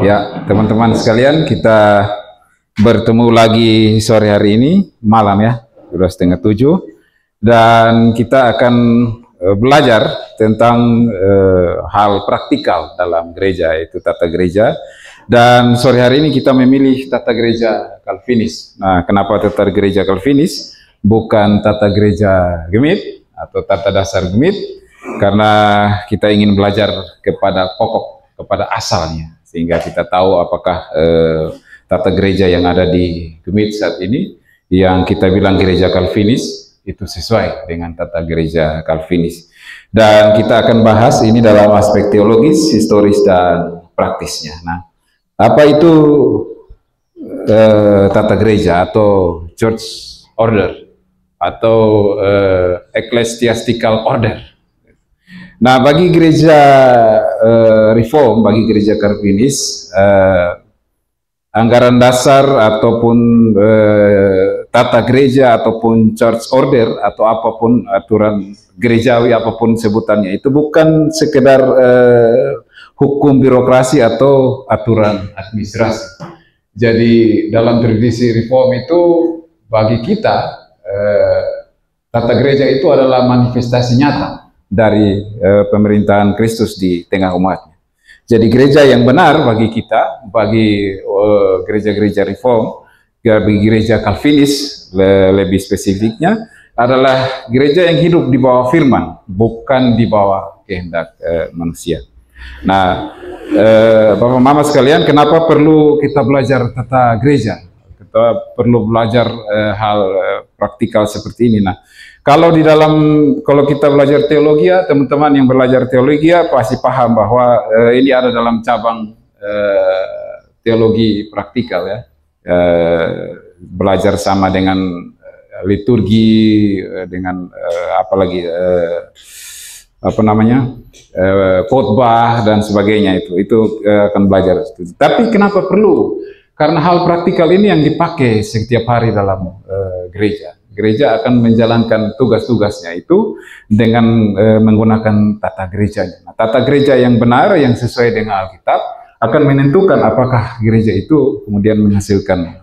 Ya, teman-teman sekalian, kita bertemu lagi sore hari ini, malam ya, sudah 6:30, dan kita akan belajar tentang hal praktikal dalam gereja, yaitu tata gereja. Dan sore hari ini kita memilih tata gereja Calvinis. Nah, kenapa tata gereja Calvinis? Bukan tata gereja Gemit atau tata dasar Gemit, karena kita ingin belajar kepada pokok, kepada asalnya, sehingga kita tahu apakah tata gereja yang ada di Gemit saat ini, yang kita bilang gereja Calvinis, itu sesuai dengan tata gereja Calvinis. Dan kita akan bahas ini dalam aspek teologis, historis, dan praktisnya. Nah, apa itu tata gereja atau church order atau ecclesiastical order? Nah, bagi gereja reform, bagi gereja Calvinis, anggaran dasar ataupun tata gereja ataupun church order atau apapun aturan gerejawi apapun sebutannya, itu bukan sekedar hukum birokrasi atau aturan administrasi. Jadi dalam tradisi reform itu bagi kita tata gereja itu adalah manifestasi nyata dari pemerintahan Kristus di tengah umatnya. Jadi gereja yang benar bagi kita, bagi gereja-gereja reform, bagi gereja Calvinis lebih spesifiknya, adalah gereja yang hidup di bawah firman, bukan di bawah kehendak manusia. Nah, Bapak Mama sekalian, kenapa perlu kita belajar tata gereja? Kita perlu belajar hal praktikal seperti ini. Nah, kalau kita belajar teologi, teman-teman yang belajar teologi pasti paham bahwa ini ada dalam cabang teologi praktikal ya. Belajar sama dengan liturgi, dengan apalagi khotbah dan sebagainya, itu akan belajar. Tapi kenapa perlu? Karena hal praktikal ini yang dipakai setiap hari dalam gereja. Gereja akan menjalankan tugas-tugasnya itu dengan menggunakan tata gerejanya. Nah, tata gereja yang benar, yang sesuai dengan Alkitab, akan menentukan apakah gereja itu kemudian menghasilkan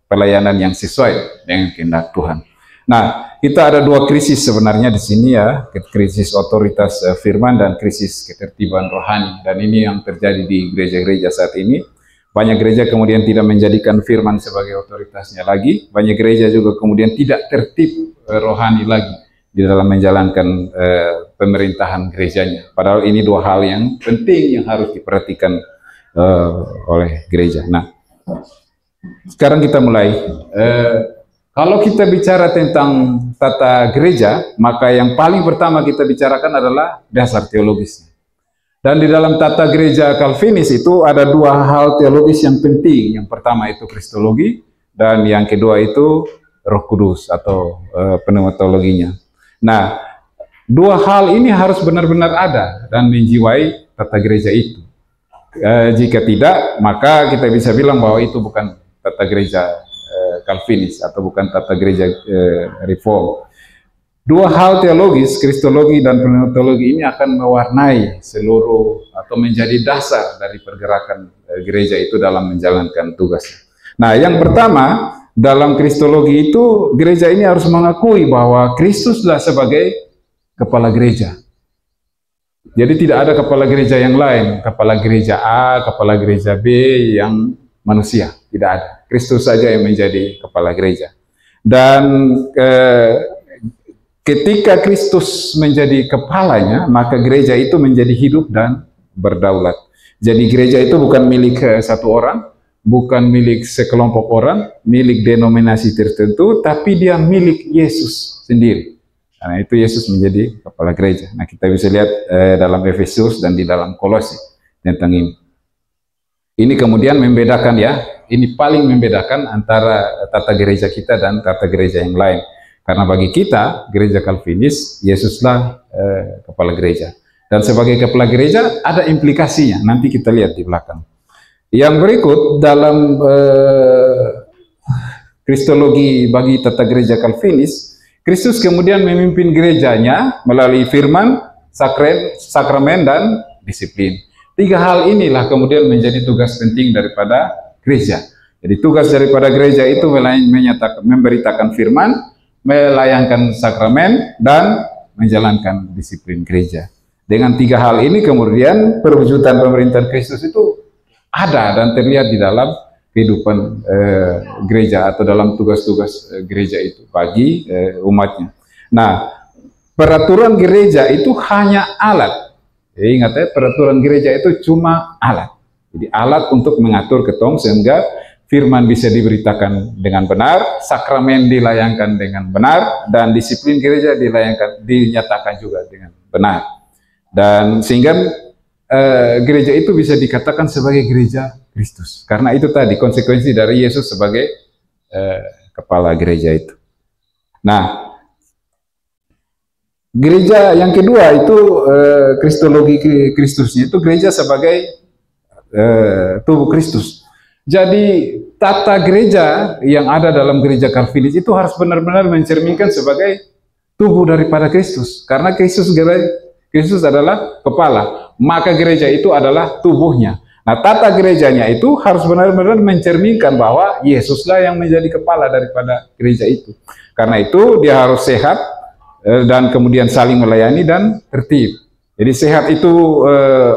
pelayanan yang sesuai dengan kehendak Tuhan. Nah, kita ada dua krisis sebenarnya di sini ya, krisis otoritas firman dan krisis ketertiban rohani. Dan ini yang terjadi di gereja-gereja saat ini. Banyak gereja kemudian tidak menjadikan firman sebagai otoritasnya lagi. Banyak gereja juga kemudian tidak tertib rohani lagi di dalam menjalankan pemerintahan gerejanya. Padahal ini dua hal yang penting yang harus diperhatikan oleh gereja. Nah, sekarang kita mulai. Kalau kita bicara tentang tata gereja, maka yang paling pertama kita bicarakan adalah dasar teologisnya. Dan di dalam tata gereja Calvinis itu ada dua hal teologis yang penting. Yang pertama itu kristologi, dan yang kedua itu Roh Kudus atau pneumatologinya. Nah, dua hal ini harus benar-benar ada dan menjiwai tata gereja itu. Jika tidak, maka kita bisa bilang bahwa itu bukan tata gereja Calvinis atau bukan tata gereja reform. Dua hal teologis, kristologi dan pneumatologi ini akan mewarnai seluruh atau menjadi dasar dari pergerakan gereja itu dalam menjalankan tugasnya. Nah, yang pertama, dalam kristologi itu gereja ini harus mengakui bahwa Kristuslah sebagai kepala gereja. Jadi tidak ada kepala gereja yang lain, kepala gereja A, kepala gereja B yang manusia, tidak ada. Kristus saja yang menjadi kepala gereja. Dan ketika Kristus menjadi kepalanya, maka gereja itu menjadi hidup dan berdaulat. Jadi gereja itu bukan milik satu orang, bukan milik sekelompok orang, milik denominasi tertentu, tapi dia milik Yesus sendiri. Karena itu Yesus menjadi kepala gereja. Nah, kita bisa lihat dalam Efesus dan di dalam Kolose tentang ini. Ini kemudian membedakan ya, ini paling membedakan antara tata gereja kita dan tata gereja yang lain. Karena bagi kita, gereja Calvinis, Yesuslah kepala gereja. Dan sebagai kepala gereja ada implikasinya, nanti kita lihat di belakang. Yang berikut dalam kristologi bagi tata gereja Calvinis, Kristus kemudian memimpin gerejanya melalui firman, sakramen, dan disiplin. Tiga hal inilah kemudian menjadi tugas penting daripada gereja. Jadi tugas daripada gereja itu memberitakan firman, melayangkan sakramen, dan menjalankan disiplin gereja. Dengan tiga hal ini kemudian perwujudan pemerintahan Kristus itu ada dan terlihat di dalam kehidupan gereja atau dalam tugas-tugas gereja itu bagi umatnya. Nah, peraturan gereja itu hanya alat. Ingat ya, peraturan gereja itu cuma alat. Jadi alat untuk mengatur ketong sehingga firman bisa diberitakan dengan benar, sakramen dilayangkan dengan benar, dan disiplin gereja dinyatakan juga dengan benar. Dan sehingga gereja itu bisa dikatakan sebagai gereja Kristus. Karena itu tadi konsekuensi dari Yesus sebagai kepala gereja itu. Nah, gereja yang kedua itu kristologi Kristusnya itu gereja sebagai tubuh Kristus. Jadi tata gereja yang ada dalam gereja Calvinis itu harus benar-benar mencerminkan sebagai tubuh daripada Kristus. Karena Kristus adalah kepala, maka gereja itu adalah tubuhnya. Nah, tata gerejanya itu harus benar-benar mencerminkan bahwa Yesuslah yang menjadi kepala daripada gereja itu. Karena itu dia harus sehat dan kemudian saling melayani dan tertib. Jadi sehat itu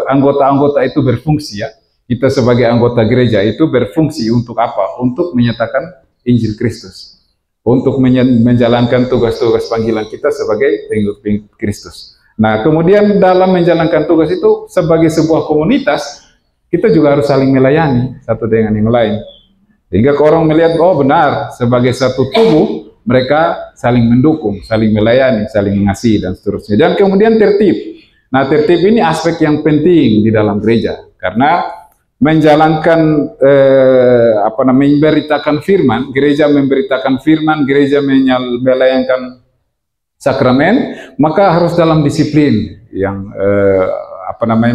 anggota-anggota itu berfungsi ya. Kita sebagai anggota gereja itu berfungsi untuk apa? Untuk menyatakan Injil Kristus. Untuk menjalankan tugas-tugas panggilan kita sebagai pengikut Kristus. Nah, kemudian dalam menjalankan tugas itu sebagai sebuah komunitas, kita juga harus saling melayani satu dengan yang lain. Sehingga orang melihat, oh benar, sebagai satu tubuh, mereka saling mendukung, saling melayani, saling mengasihi, dan seterusnya. Dan kemudian tertib. Nah, tertib ini aspek yang penting di dalam gereja. Karena menjalankan, memberitakan firman, gereja memberitakan firman, gereja melayangkan sakramen, maka harus dalam disiplin yang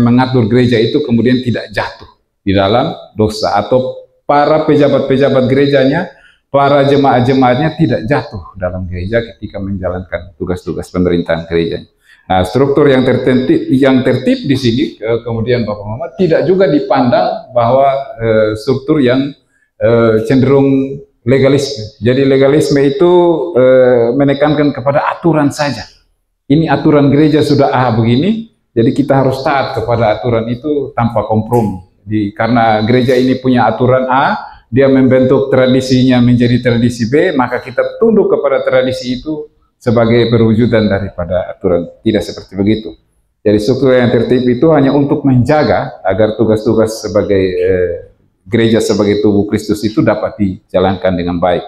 mengatur gereja itu kemudian tidak jatuh di dalam dosa, atau para pejabat-pejabat gerejanya, para jemaat-jemaatnya tidak jatuh dalam gereja ketika menjalankan tugas-tugas pemerintahan gereja. Nah, struktur yang tertib di sini kemudian Bapak Mama tidak juga dipandang bahwa struktur yang cenderung legalisme. Jadi legalisme itu menekankan kepada aturan saja. Ini aturan gereja sudah begini, jadi kita harus taat kepada aturan itu tanpa kompromi. Karena gereja ini punya aturan A, dia membentuk tradisinya menjadi tradisi B, maka kita tunduk kepada tradisi itu sebagai perwujudan daripada aturan. Tidak seperti begitu. Jadi struktur yang tertib itu hanya untuk menjaga agar tugas-tugas sebagai gereja sebagai tubuh Kristus itu dapat dijalankan dengan baik.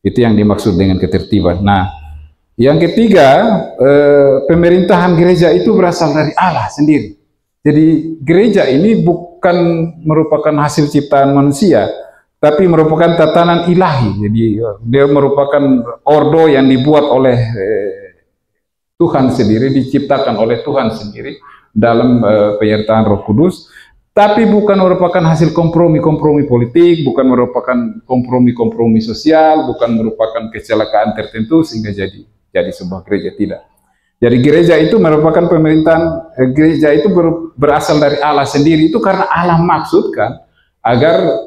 Itu yang dimaksud dengan ketertiban. Nah, yang ketiga, pemerintahan gereja itu berasal dari Allah sendiri. Jadi gereja ini bukan merupakan hasil ciptaan manusia, tapi merupakan tatanan ilahi. Jadi dia merupakan ordo yang dibuat oleh Tuhan sendiri, diciptakan oleh Tuhan sendiri dalam penyertaan Roh Kudus. Tapi bukan merupakan hasil kompromi-kompromi politik, bukan merupakan kompromi-kompromi sosial, bukan merupakan kecelakaan tertentu sehingga jadi sebuah gereja, tidak. Jadi gereja itu merupakan pemerintahan, gereja itu berasal dari Allah sendiri, itu karena Allah maksudkan agar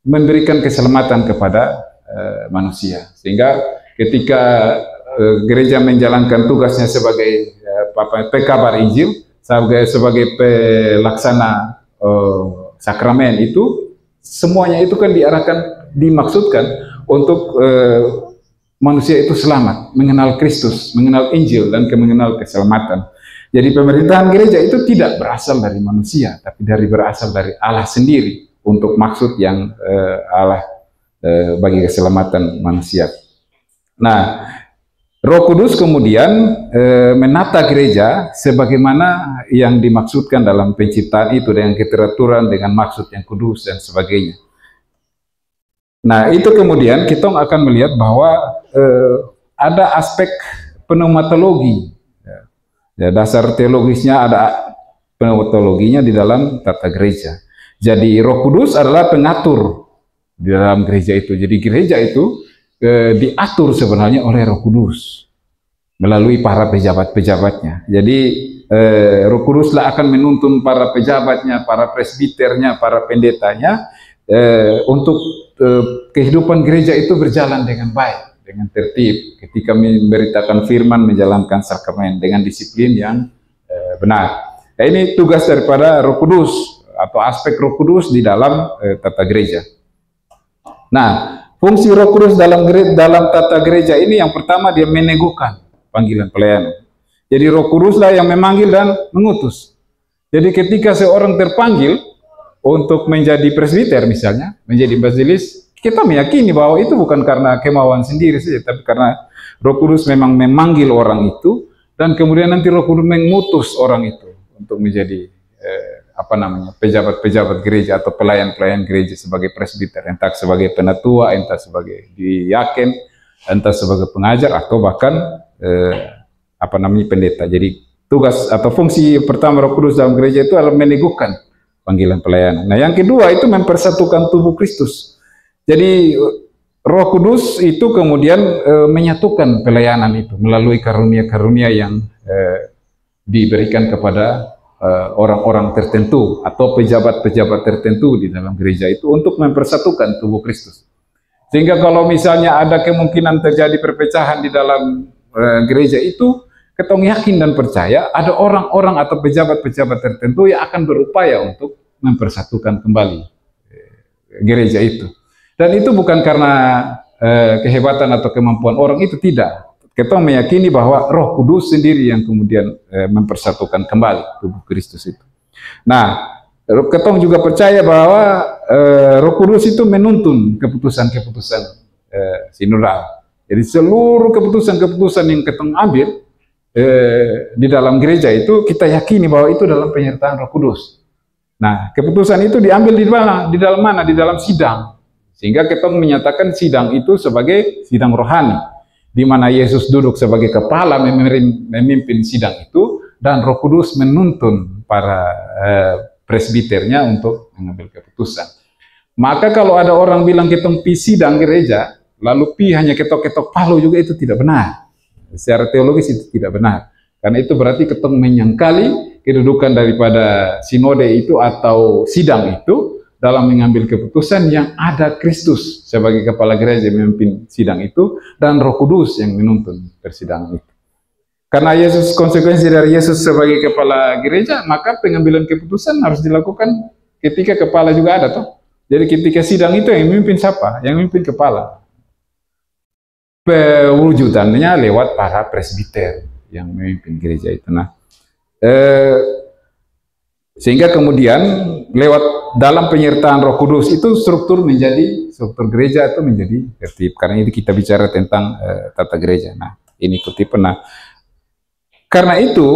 memberikan keselamatan kepada manusia. Sehingga ketika gereja menjalankan tugasnya sebagai pekabar Injil, sebagai pelaksana sakramen itu, semuanya itu kan dimaksudkan untuk manusia itu selamat, mengenal Kristus, mengenal Injil, dan mengenal keselamatan. Jadi pemerintahan gereja itu tidak berasal dari manusia, tapi berasal dari Allah sendiri untuk maksud yang Allah bagi keselamatan manusia. Nah, Roh Kudus kemudian menata gereja sebagaimana yang dimaksudkan dalam penciptaan itu, dengan keteraturan, dengan maksud yang kudus dan sebagainya. Nah, itu kemudian kita akan melihat bahwa ada aspek pneumatologi. Ya, dasar teologisnya ada pneumatologinya di dalam tata gereja. Jadi Roh Kudus adalah pengatur di dalam gereja itu. Jadi gereja itu diatur sebenarnya oleh Roh Kudus melalui para pejabat-pejabatnya. Jadi Roh Kuduslah akan menuntun para pejabatnya, para presbiternya, para pendetanya untuk kehidupan gereja itu berjalan dengan baik, dengan tertib, ketika memberitakan firman, menjalankan sakramen dengan disiplin yang benar. Nah, ini tugas daripada Roh Kudus atau aspek Roh Kudus di dalam tata gereja. Nah, fungsi Roh Kudus dalam tata gereja ini yang pertama dia meneguhkan panggilan pelayanan. Jadi Roh Kuduslah yang memanggil dan mengutus. Jadi ketika seorang terpanggil untuk menjadi presbiter misalnya, menjadi majelis, kita meyakini bahwa itu bukan karena kemauan sendiri saja, tapi karena Roh Kudus memang memanggil orang itu, dan kemudian nanti Roh Kudus mengutus orang itu untuk menjadi pejabat-pejabat gereja atau pelayan-pelayan gereja sebagai presbiter, entah sebagai penatua, entah sebagai diaken, entah sebagai pengajar, atau bahkan pendeta. Jadi tugas atau fungsi pertama Roh Kudus dalam gereja itu adalah meneguhkan panggilan pelayanan. Nah, yang kedua itu mempersatukan tubuh Kristus. Jadi Roh Kudus itu kemudian menyatukan pelayanan itu melalui karunia-karunia yang diberikan kepada orang-orang tertentu atau pejabat-pejabat tertentu di dalam gereja itu untuk mempersatukan tubuh Kristus. Sehingga kalau misalnya ada kemungkinan terjadi perpecahan di dalam gereja itu, ketong yakin dan percaya ada orang-orang atau pejabat-pejabat tertentu yang akan berupaya untuk mempersatukan kembali gereja itu. Dan itu bukan karena kehebatan atau kemampuan orang itu, tidak. Kita meyakini bahwa Roh Kudus sendiri yang kemudian mempersatukan kembali tubuh Kristus itu. Nah, kita juga percaya bahwa Roh Kudus itu menuntun keputusan-keputusan sinodal. Jadi seluruh keputusan-keputusan yang kita ambil di dalam gereja itu, kita yakini bahwa itu dalam penyertaan Roh Kudus. Nah, keputusan itu diambil di mana? Di dalam mana? Di dalam sidang. Sehingga kita menyatakan sidang itu sebagai sidang rohani, di mana Yesus duduk sebagai kepala memimpin sidang itu, dan Roh Kudus menuntun para presbiternya untuk mengambil keputusan. Maka kalau ada orang bilang kita pi sidang gereja, lalu pi hanya ketok-ketok palu juga, itu tidak benar. Secara teologis itu tidak benar. Karena itu berarti kita menyangkali kedudukan daripada sinode itu atau sidang itu dalam mengambil keputusan yang ada Kristus sebagai kepala gereja memimpin sidang itu, dan Roh Kudus yang menuntun persidangan itu. Karena Yesus, konsekuensi dari Yesus sebagai kepala gereja, maka pengambilan keputusan harus dilakukan ketika kepala juga ada toh. Jadi ketika sidang itu yang memimpin siapa? Yang memimpin kepala. Pewujudannya lewat para presbiter yang memimpin gereja itu. Nah, sehingga kemudian lewat dalam penyertaan Roh Kudus itu struktur gereja itu menjadi tertib. Karena ini kita bicara tentang tata gereja. Nah, ini kutip. Nah, karena itu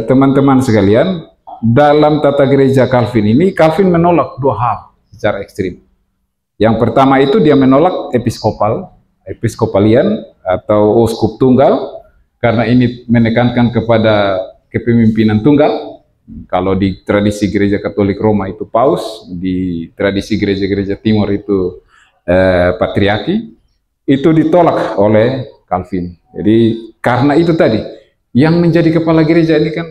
teman-teman sekalian, dalam tata gereja Calvin ini, Calvin menolak dua hal secara ekstrim. Yang pertama itu dia menolak episkopalian atau uskup tunggal, karena ini menekankan kepada kepemimpinan tunggal. Kalau di tradisi gereja Katolik Roma itu paus, di tradisi gereja-gereja timur itu patriarki, itu ditolak oleh Calvin. Jadi karena itu tadi, yang menjadi kepala gereja ini kan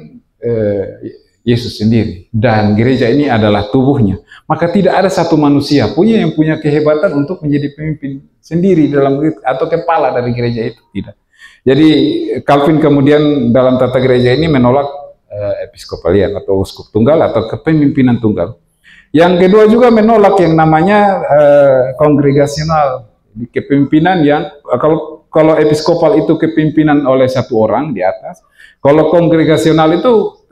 Yesus sendiri, dan gereja ini adalah tubuhnya. Maka tidak ada satu manusia yang punya kehebatan untuk menjadi pemimpin sendiri dalam atau kepala dari gereja itu, tidak. Jadi Calvin kemudian dalam tata gereja ini menolak episkopalian atau uskup tunggal atau kepemimpinan tunggal. Yang kedua juga menolak yang namanya kongregasional, kepemimpinan yang kalau episkopal itu kepemimpinan oleh satu orang di atas, kalau kongregasional itu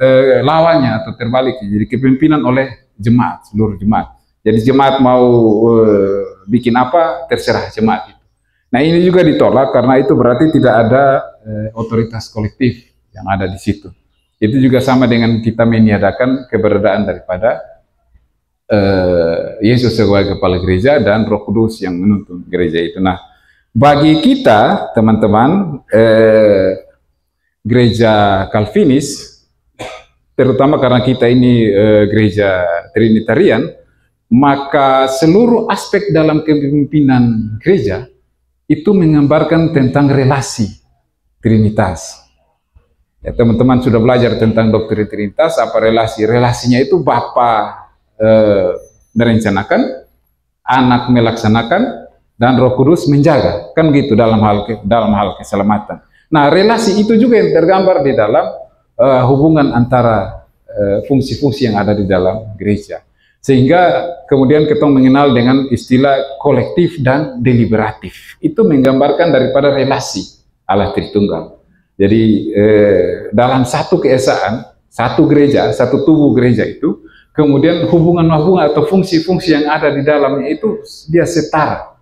lawannya atau terbalik, jadi kepemimpinan oleh jemaat, seluruh jemaat. Jadi jemaat mau bikin apa, terserah jemaat itu. Nah, ini juga ditolak karena itu berarti tidak ada otoritas kolektif yang ada di situ. Itu juga sama dengan kita meniadakan keberadaan daripada Yesus sebagai kepala gereja dan Roh Kudus yang menuntun gereja itu. Nah, bagi kita teman-teman gereja Calvinis, terutama karena kita ini gereja Trinitarian, maka seluruh aspek dalam kepemimpinan gereja itu menggambarkan tentang relasi Trinitas. Ya, teman-teman sudah belajar tentang doktrin Trinitas, apa relasi? Relasinya itu Bapa merencanakan, Anak melaksanakan, dan Roh Kudus menjaga, kan gitu dalam hal keselamatan. Nah, relasi itu juga yang tergambar di dalam hubungan antara fungsi-fungsi yang ada di dalam gereja. Sehingga kemudian kita mengenal dengan istilah kolektif dan deliberatif. Itu menggambarkan daripada relasi Allah Tritunggal. Jadi dalam satu keesaan, satu gereja, satu tubuh gereja itu, kemudian hubungan-hubungan atau fungsi-fungsi yang ada di dalamnya itu dia setara,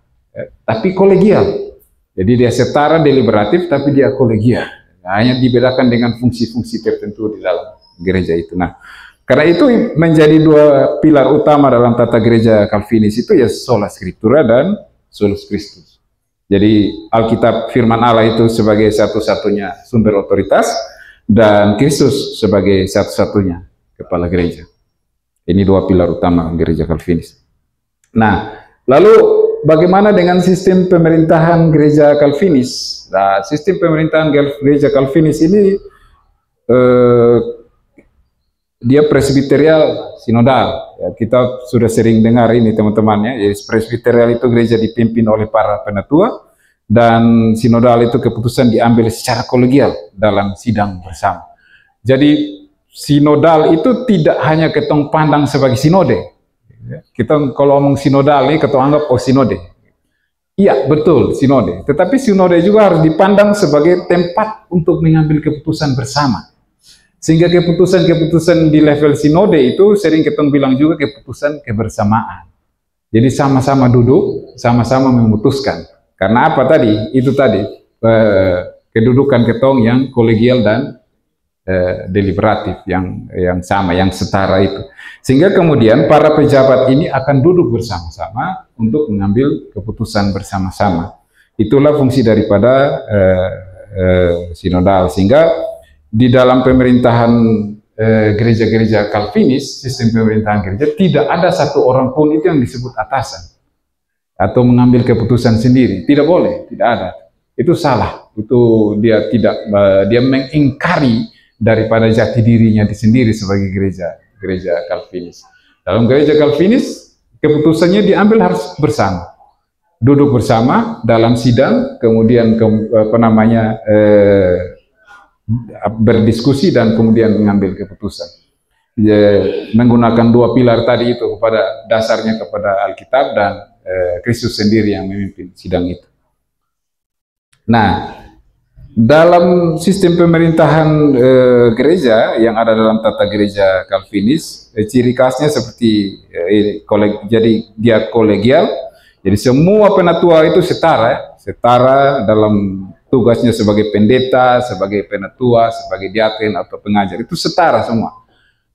tapi kolegial. Jadi dia setara deliberatif, tapi dia kolegial. Hanya dibedakan dengan fungsi-fungsi tertentu di dalam gereja itu. Nah, karena itu menjadi dua pilar utama dalam tata gereja Calvinis itu ya sola scriptura dan solus Christus. Jadi Alkitab firman Allah itu sebagai satu-satunya sumber otoritas dan Kristus sebagai satu-satunya kepala gereja. Ini dua pilar utama gereja Calvinis. Nah, lalu bagaimana dengan sistem pemerintahan gereja Calvinis? Nah, sistem pemerintahan gereja Calvinis ini dia presbiterial sinodal. Ya, kita sudah sering dengar ini teman-teman ya. Jadi presbiterial itu gereja dipimpin oleh para penatua dan sinodal itu keputusan diambil secara kolegial dalam sidang bersama. Jadi sinodal itu tidak hanya ketong pandang sebagai sinode. Kita kalau ngomong sinodal ini ketong anggap oh sinode. Iya betul sinode. Tetapi sinode juga harus dipandang sebagai tempat untuk mengambil keputusan bersama. Sehingga keputusan-keputusan di level sinode itu sering kita bilang juga keputusan kebersamaan. Jadi sama-sama duduk, sama-sama memutuskan. Karena apa tadi? Itu tadi, kedudukan ketong yang kolegial dan deliberatif, yang sama, yang setara itu. Sehingga kemudian para pejabat ini akan duduk bersama-sama untuk mengambil keputusan bersama-sama. Itulah fungsi daripada sinodal. Sehingga di dalam pemerintahan gereja-gereja Calvinis, sistem pemerintahan gereja, tidak ada satu orang pun itu yang disebut atasan atau mengambil keputusan sendiri. Tidak boleh, tidak ada. Itu salah. Itu dia dia mengingkari daripada jati dirinya sendiri sebagai gereja Calvinis. Dalam gereja Calvinis, keputusannya diambil harus bersama. Duduk bersama dalam sidang, kemudian berdiskusi dan kemudian mengambil keputusan. Menggunakan dua pilar tadi itu kepada dasarnya kepada Alkitab dan Kristus sendiri yang memimpin sidang itu. Nah, dalam sistem pemerintahan gereja yang ada dalam tata gereja Calvinis, ciri khasnya seperti jadi dia kolegial. Jadi semua penatua itu setara dalam tugasnya sebagai pendeta, sebagai penatua, sebagai diaken atau pengajar, itu setara semua.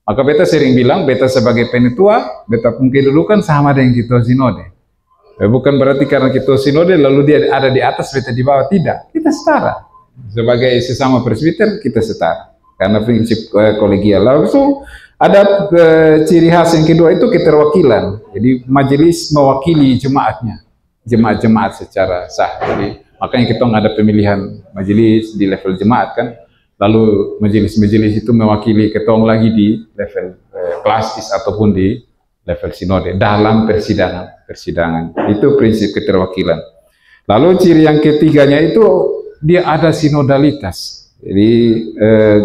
Maka beta sering bilang, beta sebagai penatua, beta pun kedudukan sama dengan ketua sinode. Bukan berarti karena ketua sinode lalu dia ada di atas, beta di bawah, tidak. Kita setara. Sebagai sesama presbiter, kita setara. Karena prinsip kolegial. Lalu ada ciri khas yang kedua itu keterwakilan. Jadi majelis mewakili jemaatnya, jemaat-jemaat secara sah. Jadi makanya kita ada pemilihan majelis di level jemaat kan, lalu majelis-majelis itu mewakili ketong lagi di level klasis ataupun di level sinode dalam persidangan. Itu prinsip keterwakilan. Lalu ciri yang ketiganya itu dia ada sinodalitas. Jadi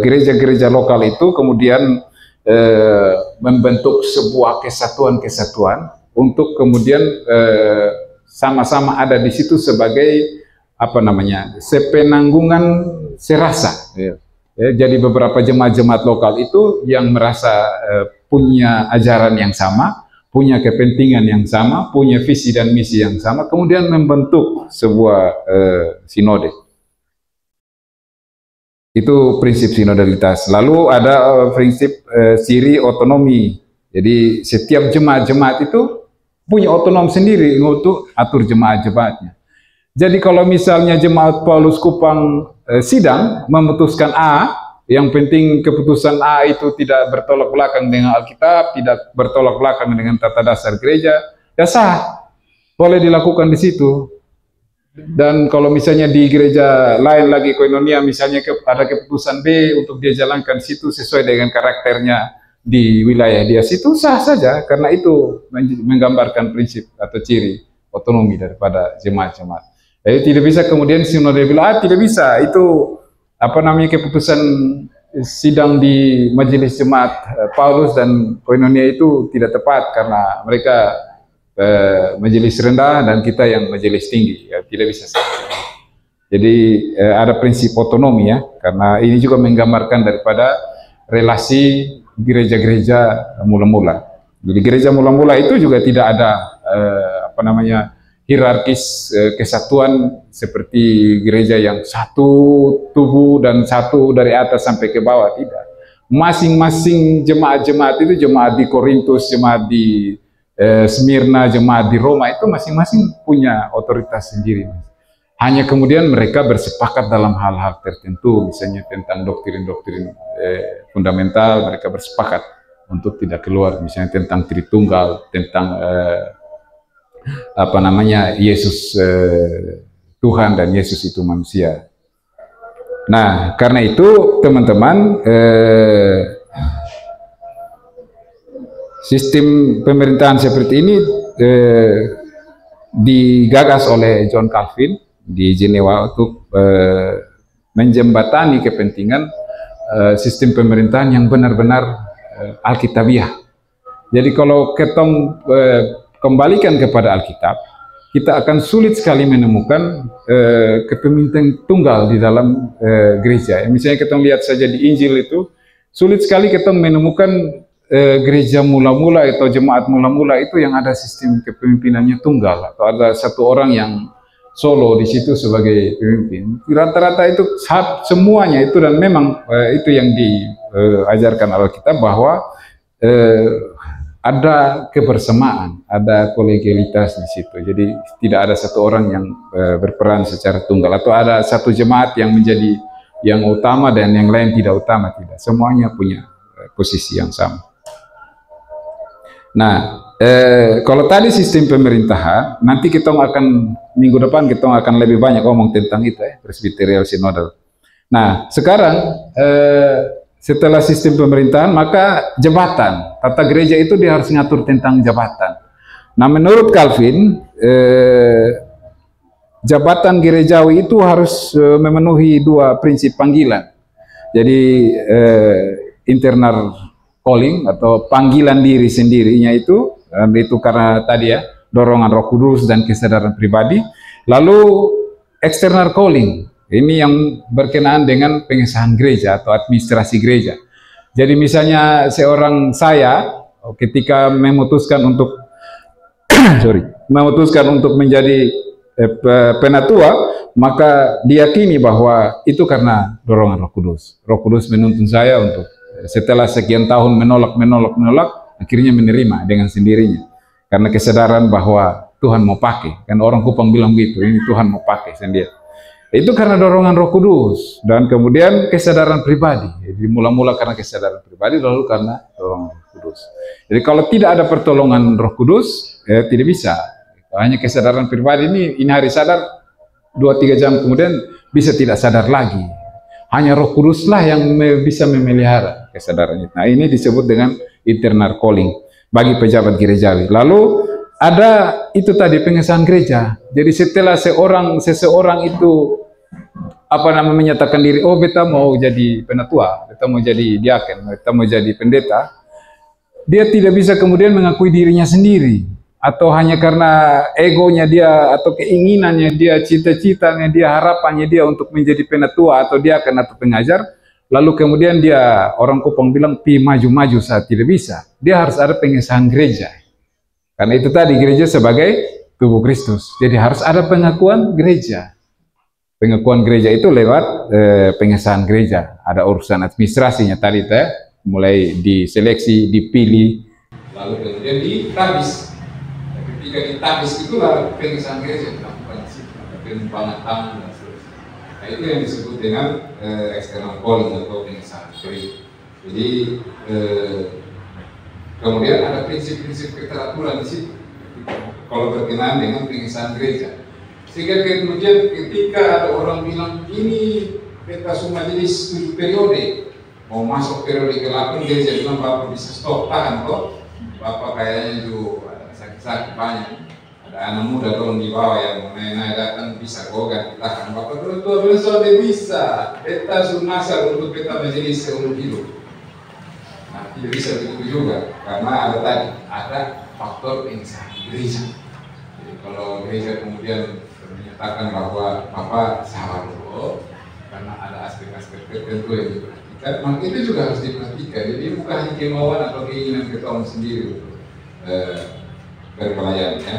gereja-gereja lokal itu kemudian membentuk sebuah kesatuan-kesatuan untuk kemudian sama-sama ada di situ sebagai sepenanggungan serasa. Jadi beberapa jemaat-jemaat lokal itu yang merasa punya ajaran yang sama, punya kepentingan yang sama, punya visi dan misi yang sama, kemudian membentuk sebuah sinode. Itu prinsip sinodalitas. Lalu ada prinsip ciri otonomi. Jadi setiap jemaat-jemaat itu punya otonom sendiri untuk atur jemaat-jemaatnya. Jadi kalau misalnya jemaat Paulus Kupang sidang memutuskan A, Yang penting keputusan A itu tidak bertolak belakang dengan Alkitab, tidak bertolak belakang dengan tata dasar gereja, ya sah, boleh dilakukan di situ. Dan kalau misalnya di gereja lain lagi koinonia, misalnya ada keputusan B untuk dia jalankan situ sesuai dengan karakternya di wilayah dia, situ sah saja, karena itu menggambarkan prinsip atau ciri otonomi daripada jemaat-jemaat. Jadi tidak bisa kemudian sinode bilang, tidak bisa, itu apa namanya keputusan sidang di majelis jemaat Paulus dan koinonia itu tidak tepat karena mereka majelis rendah dan kita yang majelis tinggi, ya, tidak bisa. Jadi ada prinsip otonomi ya, karena ini juga menggambarkan daripada relasi gereja-gereja mula-mula. Jadi gereja mula-mula itu juga tidak ada apa namanya hierarkis kesatuan seperti gereja yang satu tubuh dan satu dari atas sampai ke bawah, tidak. Masing-masing jemaat-jemaat itu, jemaat di Korintus, jemaat di Smyrna, jemaat di Roma itu masing-masing punya otoritas sendiri. Hanya kemudian mereka bersepakat dalam hal-hal tertentu, misalnya tentang doktrin-doktrin fundamental, mereka bersepakat untuk tidak keluar, misalnya tentang Tritunggal, tentang apa namanya Yesus Tuhan dan Yesus itu manusia. Nah, karena itu teman-teman, sistem pemerintahan seperti ini digagas oleh John Calvin di Jenewa untuk menjembatani kepentingan sistem pemerintahan yang benar-benar alkitabiah. Jadi kalau ketong kembalikan kepada Alkitab, kita akan sulit sekali menemukan kepemimpinan tunggal di dalam gereja. Misalnya kita lihat saja di Injil itu, sulit sekali kita menemukan gereja mula-mula atau jemaat mula-mula itu yang ada sistem kepemimpinannya tunggal atau ada satu orang yang solo di situ sebagai pemimpin. Rata-rata itu semuanya itu, dan memang itu yang diajarkan Alkitab bahwa ada kebersamaan, ada kolegialitas di situ. Jadi tidak ada satu orang yang berperan secara tunggal atau ada satu jemaat yang menjadi yang utama dan yang lain tidak utama, tidak. Semuanya punya posisi yang sama. Nah, kalau tadi sistem pemerintahan, nanti kita akan minggu depan kita akan lebih banyak ngomong tentang itu ya, presbyterial synodal. Nah, sekarang setelah sistem pemerintahan, maka jabatan, tata gereja itu dia harus ngatur tentang jabatan. Nah, menurut Calvin, jabatan gerejawi itu harus memenuhi dua prinsip panggilan. Jadi internal calling atau panggilan diri sendirinya itu karena tadi ya dorongan Roh Kudus dan kesadaran pribadi. Lalu external calling, ini yang berkenaan dengan pengesahan gereja atau administrasi gereja. Jadi misalnya seorang saya ketika memutuskan untuk memutuskan untuk menjadi penatua, maka diyakini bahwa itu karena dorongan Roh Kudus. Roh Kudus menuntun saya untuk setelah sekian tahun menolak, akhirnya menerima dengan sendirinya. Karena kesadaran bahwa Tuhan mau pakai. Kan orang Kupang bilang gitu, ini Tuhan mau pakai sendiri. Itu karena dorongan Roh Kudus. Dan kemudian kesadaran pribadi. Jadi mula-mula karena kesadaran pribadi, lalu karena dorongan Roh Kudus. Jadi kalau tidak ada pertolongan Roh Kudus, tidak bisa. Hanya kesadaran pribadi ini hari sadar, 2-3 jam kemudian bisa tidak sadar lagi. Hanya Roh Kuduslah yang bisa memelihara kesadaran itu. Nah, ini disebut dengan internal calling bagi pejabat gerejawi. Lalu ada itu tadi pengesahan gereja. Jadi setelah seseorang itu menyatakan diri, oh beta mau jadi penatua, beta mau jadi diaken, beta mau jadi pendeta, dia tidak bisa kemudian mengakui dirinya sendiri. Atau hanya karena egonya dia, atau keinginannya dia, cita-citanya dia, harapannya dia untuk menjadi penatua atau diaken atau pengajar, lalu kemudian dia, orang Kupang bilang, pi maju-maju saat tidak bisa. Dia harus ada pengesahan gereja. Karena itu tadi gereja sebagai tubuh Kristus. Jadi harus ada pengakuan gereja. Pengakuan gereja itu lewat pengesahan gereja. Ada urusan administrasinya tadi, mulai diseleksi, dipilih, lalu kemudian ditabis. Ketika ditabis itulah pengesahan gereja dilakukan, penumpangan tangan dan seterusnya. Nah, itu yang disebut dengan external calling atau pengesahan gereja. Jadi kemudian ada prinsip-prinsip keteraturan di situ kalau berkenaan dengan pengesahan gereja. Sehingga kemudian ketika ada orang bilang ini peta majelis 7 periode, mau masuk periode ke-8, gereja bilang Bapak bisa stop, tahan kok. Bapak kayaknya juga ada sakit-sakit banyak. Ada anak muda tolong di bawah yang naik datang bisa gogan, tahan. Bapak tua bilang sudah bisa, peta sunasar untuk peta majelis seumur hidup. Nah, tidak bisa begitu juga, karena ada faktor pengesahan gereja. Jadi kalau gereja kemudian menyatakan bahwa Bapak salah dulu, karena ada aspek-aspek tertentu yang diperhatikan, maka itu juga harus diperhatikan. Jadi bukan hanya kemauan atau keinginan ketua sendiri untuk berpelayanan ya.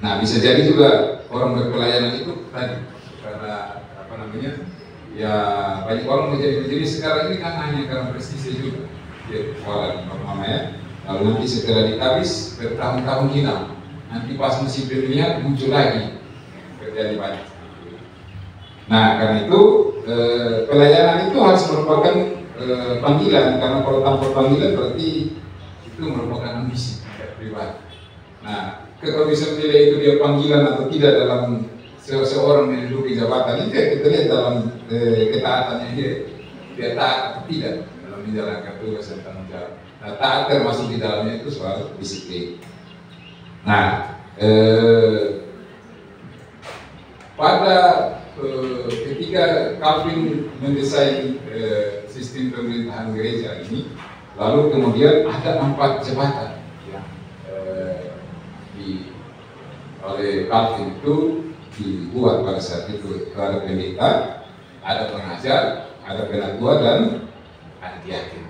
Nah, bisa jadi juga orang berpelayanan itu tadi karena apa namanya? Ya banyak orang menjadi sekarang ini kan hanya karena prestise juga. Ya, soalan namanya. Lalu nanti setelah dihabis bertahun-tahun hilang. Nanti pas musim pemilihan muncul lagi. Terjadi banyak. Nah, karena itu pelayanan itu harus merupakan panggilan, karena kalau tanpa panggilan berarti itu merupakan ambisi pribadi. Nah, kalau bisa menilai itu dia panggilan atau tidak dalam seseorang menduduki jabatan itu ya kita lihat dalam ketaatannya dia taat atau tidak dalam menjalankan tugas dan tanggung jawab. Nah, taat termasuk di dalamnya itu soal disiplin. Nah, pada ketika Calvin mendesain sistem pemerintahan gereja ini, lalu kemudian ada 4 jabatan yang oleh Calvin itu dibuat pada saat itu. Ada pendeta, ada pengajar, ada penatua, dan ada diaken.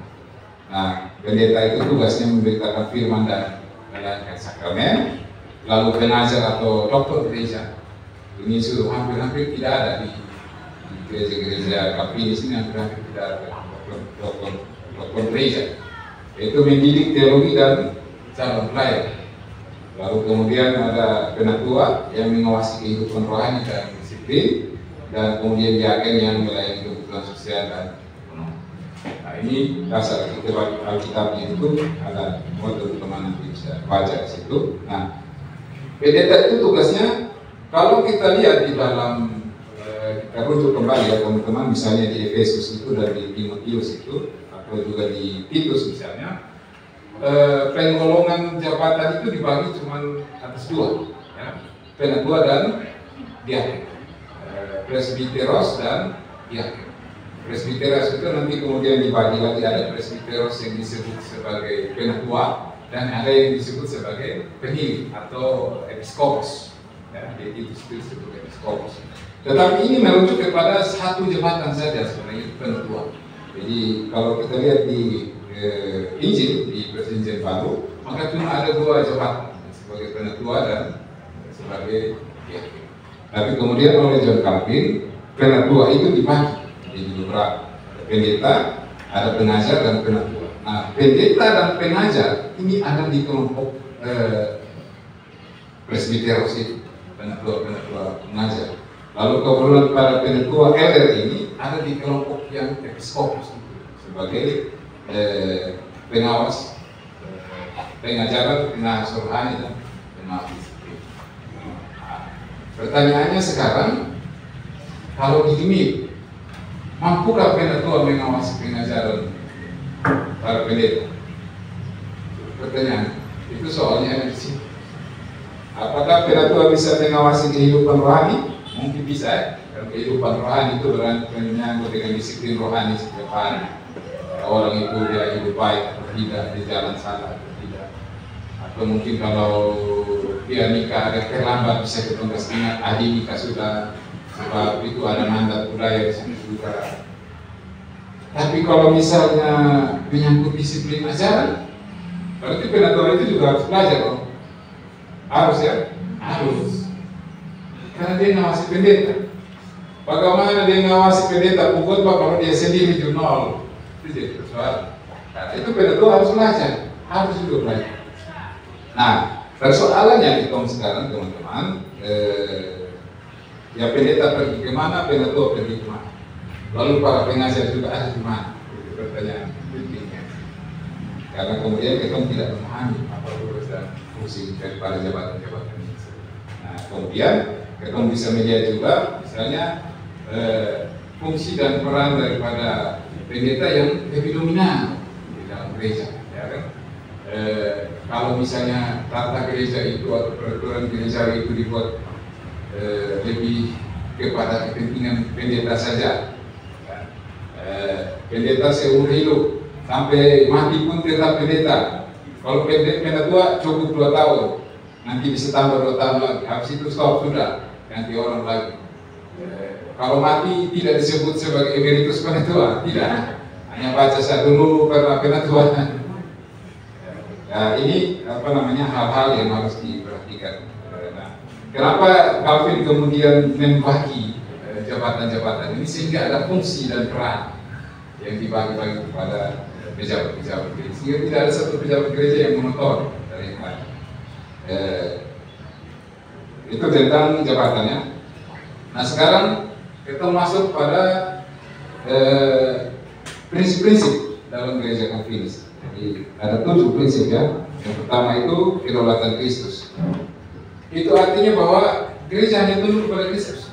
Nah, pendeta itu tugasnya memberitakan firman dan menjalankan sakramen. Lalu pengajar atau dokter gereja ini sudah hampir tidak ada di gereja-gereja Calvin di sini, hampir tidak ada dokter gereja. Itu mendidik teologi dan calon pelayan. Lalu kemudian ada penatua yang mengawasi kehidupan rohani dan disiplin, dan kemudian diaken yang melayani kebutuhan sosial dan ekonomi. Nah, ini dasar Alkitabnya itu ada buat teman-teman nanti bisa baca di situ. Nah, pendeta itu tugasnya, kalau kita lihat di dalam kita rujuk kembali ya teman-teman, misalnya di Efesus itu dan di Timotius itu, atau juga di Titus misalnya, penggolongan jabatan itu dibagi cuma atas 2 ya, penatua dan diaken, presbiteros dan diaken. Presbiteros itu nanti kemudian dibagi lagi, ada presbiteros yang disebut sebagai penatua dan ada yang disebut sebagai penghili atau episkopos ya, di Titus itu disebut episkopos. Tetapi ini merujuk kepada 1 jabatan saja sebenarnya, penatua. Jadi kalau kita lihat di Injil, di Perjanjian Baru, maka cuma ada 2 jabatan, sebagai penatua dan sebagai diaken. Tapi kemudian oleh John Calvin, penatua itu dibagi jadi beberapa, ada pendeta, ada pengajar dan penatua. Nah, pendeta dan pengajar ini ada di kelompok presbiteros itu, penatua pengajar. Lalu kemudian para penatua elder ini ada di kelompok yang episkopus itu, sebagai pengawas pengajaran, pengawas rohani dan pengawas disiplin. Nah, pertanyaannya sekarang, kalau begini, mampukah penatua mengawasi pengajaran para pendeta? Pertanyaan itu soalnya di sini. Apakah penatua bisa mengawasi kehidupan rohani? Mungkin bisa ya. Kehidupan rohani itu berarti menyangkut dengan disiplin rohani setiap hari. Orang itu dia hidup baik atau tidak, di jalan salah atau tidak. Atau mungkin kalau dia nikah agak terlambat, bisa kita ingat adik nikah sudah, sebab itu ada mandat budaya di sana juga. Tapi kalau misalnya menyangkut disiplin ajaran, berarti penatua itu juga harus belajar dong. Harus ya? Harus. Karena dia ngawasi pendeta. Bagaimana dia ngawasi pendeta pukul kalau dia sendiri jurnal? Itu jadi persoalan. Karena itu penatua harus belajar, harus juga belajar. Nah, persoalannya di tahun sekarang teman-teman, Ya pendeta pergi kemana, penatua pergi kemana. Lalu para pengajar juga ada di mana? Itu pertanyaan pentingnya. Karena kemudian kita tidak memahami apa tugas dan fungsi daripada jabatan-jabatan ini. Nah, kemudian kita bisa melihat juga misalnya fungsi dan peran daripada pendeta yang lebih dominan di dalam gereja, ya kan? Kalau misalnya tata gereja itu atau peraturan gereja itu dibuat lebih kepada kepentingan pendeta saja, kan? Pendeta seumur hidup sampai mati pun tetap pendeta. Kalau penatua cukup 2 tahun, nanti bisa tambah 2 tahun lagi, habis itu stop sudah, ganti orang lagi. Kalau mati tidak disebut sebagai emeritus penatua, tidak, hanya baca satu dulu karena penatua. Nah, ini hal-hal yang harus diperhatikan. Nah, kenapa Calvin kemudian membagi jabatan-jabatan ini sehingga ada fungsi dan peran yang dibagi-bagi kepada pejabat-pejabat gereja, sehingga tidak ada satu pejabat gereja yang monoton dari yang lain. Itu tentang jabatannya. Nah, sekarang kita masuk pada prinsip-prinsip dalam gereja Calvinis. Jadi ada 7 prinsip ya. Yang pertama itu kedaulatan Kristus. Itu artinya bahwa gereja hanya tunduk kepada Kristus,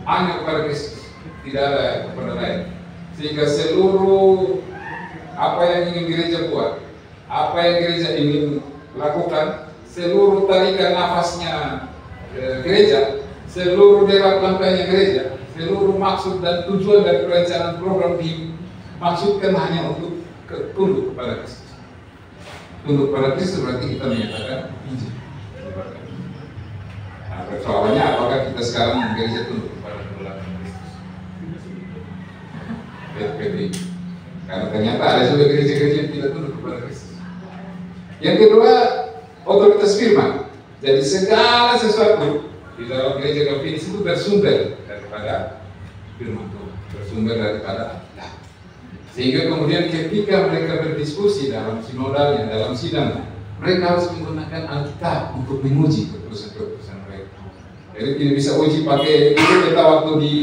hanya kepada Kristus, tidak ada kepada lain. Sehingga seluruh apa yang ingin gereja buat, apa yang gereja ingin lakukan, seluruh tarikan nafasnya gereja, seluruh derap langkahnya gereja, seluruh maksud dan tujuan dari perencanaan program dimaksudkan hanya untuk tunduk kepada Kristus. Tunduk kepada Kristus berarti kita menyatakan Injil. Nah, persoalannya apakah kita sekarang gereja tunduk kepada kedaulatan Kristus? Karena ternyata ada juga gereja-gereja yang tidak tunduk kepada Kristus. Yang kedua, otoritas firman. Jadi segala sesuatu di dalam gereja Calvinis itu bersumber daripada firman Tuhan, bersumber daripada Allah. Sehingga kemudian ketika mereka berdiskusi dalam sinodalnya, dalam sidangnya, mereka harus menggunakan Alkitab untuk menguji keputusan-keputusan mereka. Jadi tidak bisa uji pakai itu kita waktu di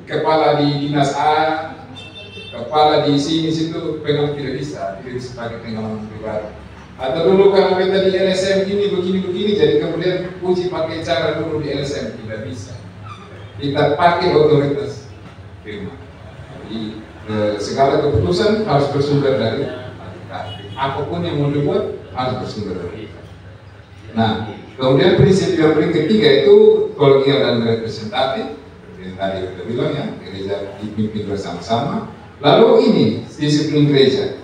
kepala di dinas A, kepala di sini situ pegang, tidak bisa pakai pengalaman pribadi. Atau dulu kalau kita di LSM ini begini, jadi kemudian uji pakai cara dulu di LSM, tidak bisa. Kita pakai otoritas firman. Jadi segala keputusan harus bersumber dari Alkitab. Apapun yang mau dibuat harus bersumber dari Alkitab. Nah, kemudian prinsip yang ketiga itu kolegial dan representatif. Yang tadi kita bilang ya, gereja dipimpin bersama-sama. Lalu ini disiplin gereja.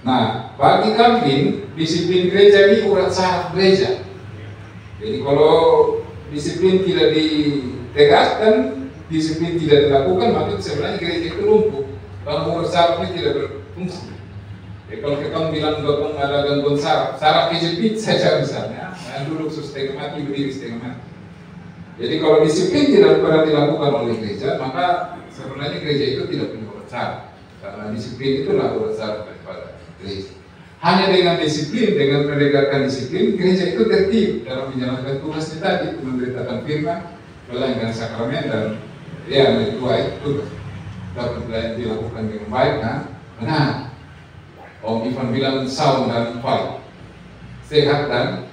Nah, bagi Calvin, disiplin gereja ini urat saraf gereja. Jadi kalau disiplin tidak ditegaskan, disiplin tidak dilakukan, maka sebenarnya gereja itu lumpuh. Kalau urat sarafnya tidak berfungsi. Jadi kalau kita bilang gabung ada gangguan saraf kejepit saja misalnya, duduk setengah mati, berdiri setengah mati. Jadi kalau disiplin tidak pernah dilakukan oleh gereja, maka sebenarnya gereja itu tidak punya urat saraf. Karena disiplin itulah urat saraf daripada gereja. Hanya dengan disiplin, dengan menegakkan disiplin, gereja itu tertib dalam menjalankan tugasnya tadi, memberitakan firman, melayani sakramen dan ya kedua itu dapat dilakukan dengan baik kan? Benar. Om Ivan bilang sound dan valid, sehat dan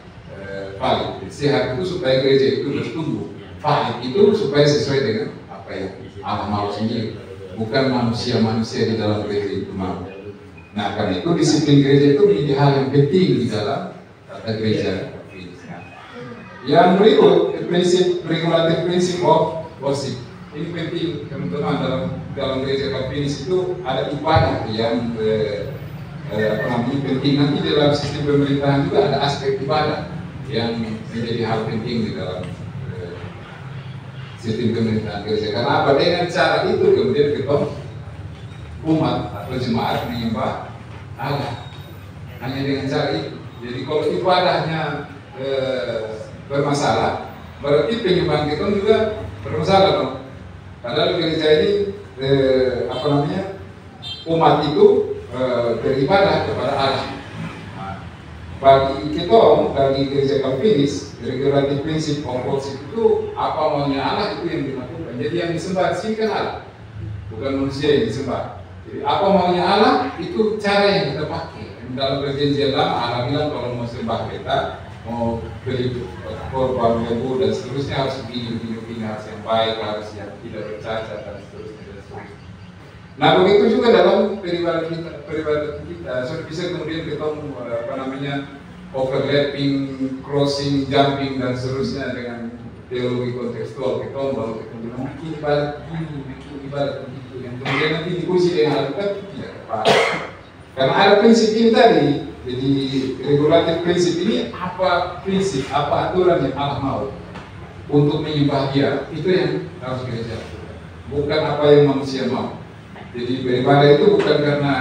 valid. Sehat itu supaya gereja itu bertumbuh, valid itu supaya sesuai dengan apa yang Allah mau sendiri, bukan manusia di dalam gereja itu mau. Nah, karena itu disiplin gereja itu menjadi hal yang penting di dalam tata gereja. Yang berikut, regulatif prinsip of worship. Ini penting teman-teman, dalam gereja Calvinis itu ada ibadah yang penting. Nanti dalam sistem pemerintahan juga ada aspek ibadah yang menjadi hal penting di dalam sistem pemerintahan gereja. Karena apa? Dengan cara itu kemudian kita umat atau jemaat menyembah Allah hanya dengan cara itu. Jadi kalau ibadahnya bermasalah, berarti penyembahan kita juga bermasalah dong. Padahal gereja ini umat itu beribadah kepada Allah. Nah, bagi kita, bagi gereja Calvinis, regulatif prinsip komposite itu apa maunya Allah itu yang dilakukan. Jadi yang disembah di sini kan Allah, bukan manusia yang disembah. Jadi apa maunya Allah itu cara yang kita pakai. Dalam perjanjian lama Allah bilang kalau mau sembah kita, mau beli korban lembu dan seterusnya harus begini harus yang baik, harus yang tidak bercacat dan seterusnya dan seterusnya. Nah begitu juga dalam peribadatan kita, bisa kemudian ketemu overlapping, crossing, jumping dan seterusnya dengan teologi kontekstual kita baru kita bilang mungkin ibadat begini, mungkin ibadat begitu, yang kemudian nanti dipuji dengan Alkitab tidak tepat. Karena ada prinsip ini tadi, jadi regulatif prinsip ini apa prinsip, apa aturan yang Allah mau untuk menyembah Dia, itu yang harus gereja lakukan, bukan apa yang manusia mau. Jadi beribadah itu bukan karena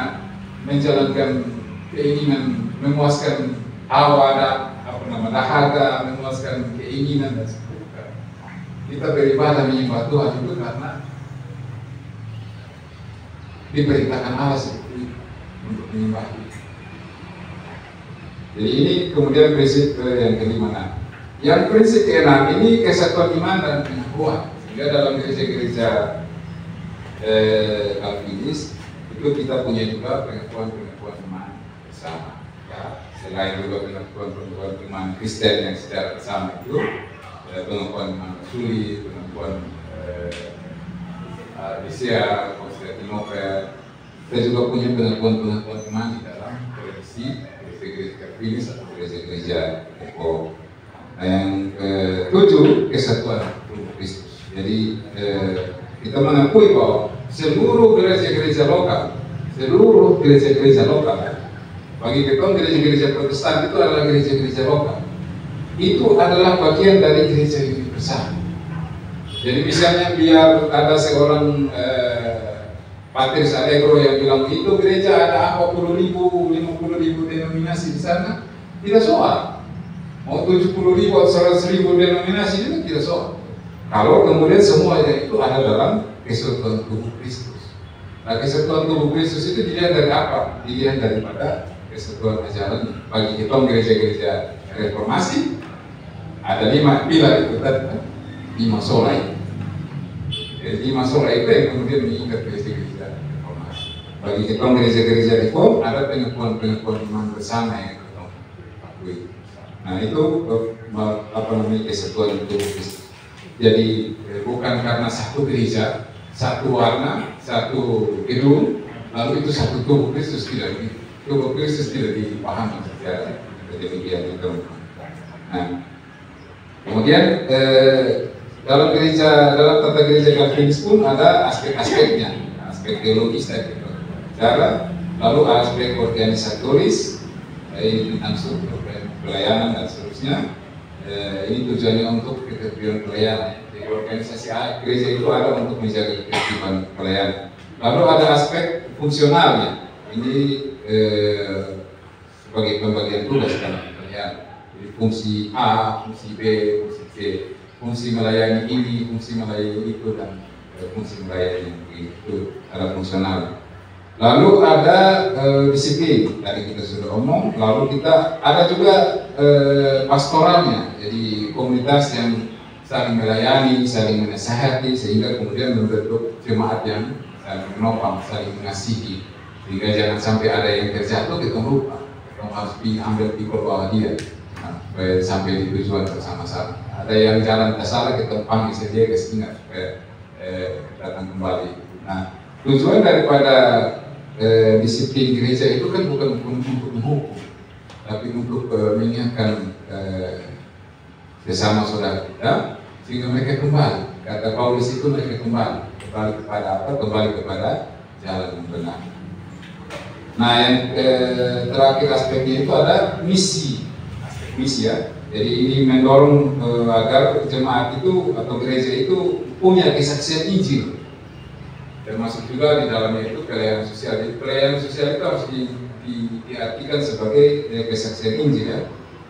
menjalankan keinginan, memuaskan hawa, dahaga, memuaskan keinginan dan sebagainya. Kita beribadah menyembah Tuhan itu karena diperintahkan Allah seperti itu untuk menyembah Dia. Jadi ini kemudian prinsip yang kelima. Yang prinsip keenam ini kesatuan iman dan pengakuan. Sehingga dalam gereja-gereja Calvinis itu kita punya juga pengakuan iman bersama. Ya, selain juga pengakuan iman Kristen yang secara bersama itu, pengakuan iman Rasuli, pengakuan Nicea, Konstantinopel, kita juga punya pengakuan iman di dalam tradisi gereja-gereja Calvinis atau gereja-gereja Eko. Nah, yang ketujuh, kesatuan tubuh Kristus. Jadi kita mengakui bahwa seluruh gereja-gereja lokal, bagi kita gereja-gereja Protestan itu adalah gereja-gereja lokal. Itu adalah bagian dari gereja universal. Jadi misalnya biar ada seorang Patris Allegro yang bilang itu gereja ada 50.000 denominasi di sana, tidak soal. Mau 70.000 atau 100.000 denominasi itu tidak soal. Kalau kemudian semuanya itu ada dalam kesatuan tubuh Kristus. Nah, kesatuan tubuh Kristus itu dilihat dari apa? Dilihat daripada kesatuan ajaran. Bagi kita gereja-gereja reformasi ada 5 pilar itu tadi, 5 sola itu. Jadi 5 sola itu yang kemudian mengikat gereja-gereja reformasi. Bagi kita gereja-gereja reform ada pengakuan iman bersama yang kita akui. Nah itu kesatuan tubuh Kristus. Jadi bukan karena satu gereja, satu warna, satu gedung, lalu itu satu tubuh Kristus, tidak begitu. Tubuh Kristus tidak dipahami secara demikian itu. Nah, kemudian dalam tata gereja Calvinis pun ada aspek-aspeknya, aspek teologis tadi, cara, lalu aspek organisatoris, ini tentang struktur pelayanan dan seterusnya. Ini tujuannya untuk ketertiban pelayanan. Jadi organisasi gereja itu ada untuk menjaga ketertiban pelayanan. Lalu ada aspek fungsionalnya. Ini sebagai pembagian tugas dalam pelayanan. Jadi fungsi A, fungsi B, fungsi C, fungsi melayani ini, fungsi melayani itu, dan fungsi melayani itu ada fungsional. Lalu ada disiplin, tadi kita sudah omong. Lalu kita ada juga pastoralnya, jadi komunitas yang saling melayani, saling menasihati, sehingga kemudian membentuk jemaat yang saling menopang, saling mengasihi, sehingga jangan sampai ada yang terjatuh kita lupa, kita harus diambil pikul bawah dia, sampai di tujuan bersama-sama. Ada yang jalan salah kita panggil saja, kita ingat supaya datang kembali. Nah, tujuan daripada disiplin gereja itu kan bukan untuk menghukum, tapi untuk mengingatkan sesama saudara kita sehingga mereka kembali. Kata Paulus itu mereka kembali kepada apa? Kembali kepada jalan yang benar. Nah, yang terakhir aspeknya itu ada misi, aspek misi ya. Jadi ini mendorong agar jemaat itu atau gereja itu punya kesaksian Injil. Termasuk juga di dalamnya itu pelayanan sosial. Jadi pelayanan sosial itu harus diartikan sebagai kesaksian Injil ya,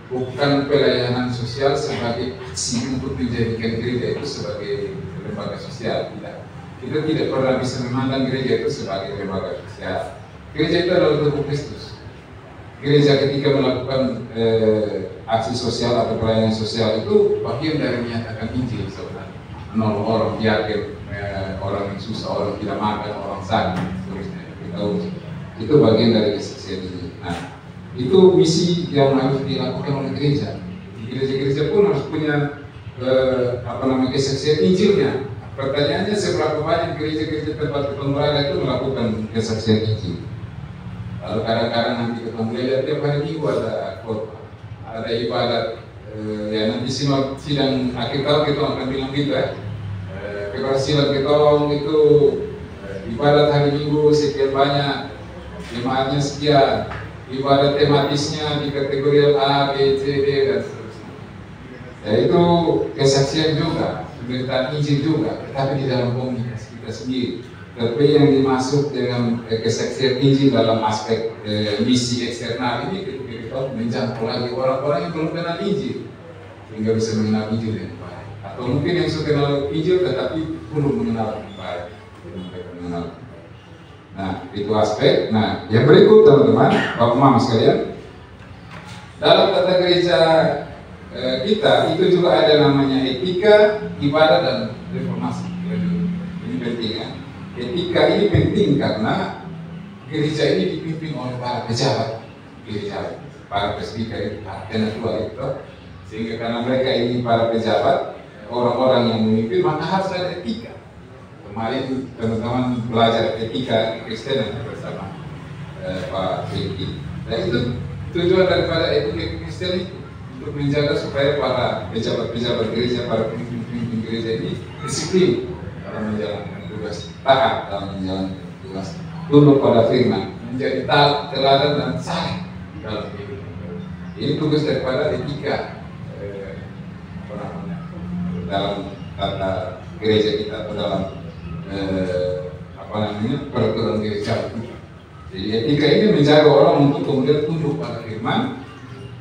bukan pelayanan sosial sebagai aksi untuk menjadikan gereja itu sebagai lembaga sosial. Tidak, kita tidak pernah bisa memandang gereja itu sebagai lembaga sosial. Gereja itu adalah tubuh Kristus. Gereja ketika melakukan aksi sosial atau pelayanan sosial itu bagian dari menyatakan Injil sebenarnya. Menolong orang yakin, orang yang susah, orang tidak makan, orang sakit, seterusnya. Itu bagian dari kesaksian ini. Nah, itu misi yang harus dilakukan oleh gereja. Gereja-gereja pun harus punya kesaksian Injilnya. Pertanyaannya, seberapa banyak gereja-gereja tempat ketemu berada itu melakukan kesaksian Injil? Lalu kadang-kadang nanti ketemu lihat tiap hari Minggu ada khotbah, ada ibadat, ya nanti sidang akhir tahun kita akan bilang gitu ya. Keberhasilan kita itu ibadat hari Minggu sekian banyak, jemaatnya sekian, ibadat tematisnya di kategori A, B, C, D dan seterusnya. Ya itu kesaksian juga, pemberitaan Injil juga, tetapi di dalam komunitas kita sendiri. Tapi yang dimaksud dengan kesaksian Injil dalam aspek misi eksternal ini kita menjangkau lagi orang-orang yang belum kenal Injil sehingga bisa mengenal Injil dengan baik, atau mungkin yang sudah kenal Injil tetapi belum mengenal dengan baik, Nah itu aspek. Nah yang berikut teman-teman, Bapak Mama sekalian, dalam tata gereja kita itu juga ada namanya etika, ibadah dan reformasi. Ini penting ya. Etika ini penting karena gereja ini dipimpin oleh para pejabat gereja, para presbiter, para tenatua itu, sehingga karena mereka ini para pejabat, orang-orang yang memimpin, maka harus ada etika. Kemarin teman-teman belajar etika Kristen bersama Pak Ricky. Dan itu tujuan daripada etika Kristen itu untuk menjaga supaya para pejabat-pejabat gereja, para pemimpin gereja ini disiplin dalam menjalankan tugas, taat dalam menjalankan tugas, tunduk pada firman, menjadi taat, teladan dan saleh dalam hidup. Ini tugas daripada etika dalam tata gereja kita atau dalam peraturan gereja. Jadi etika ini menjaga orang untuk kemudian tunduk pada firman,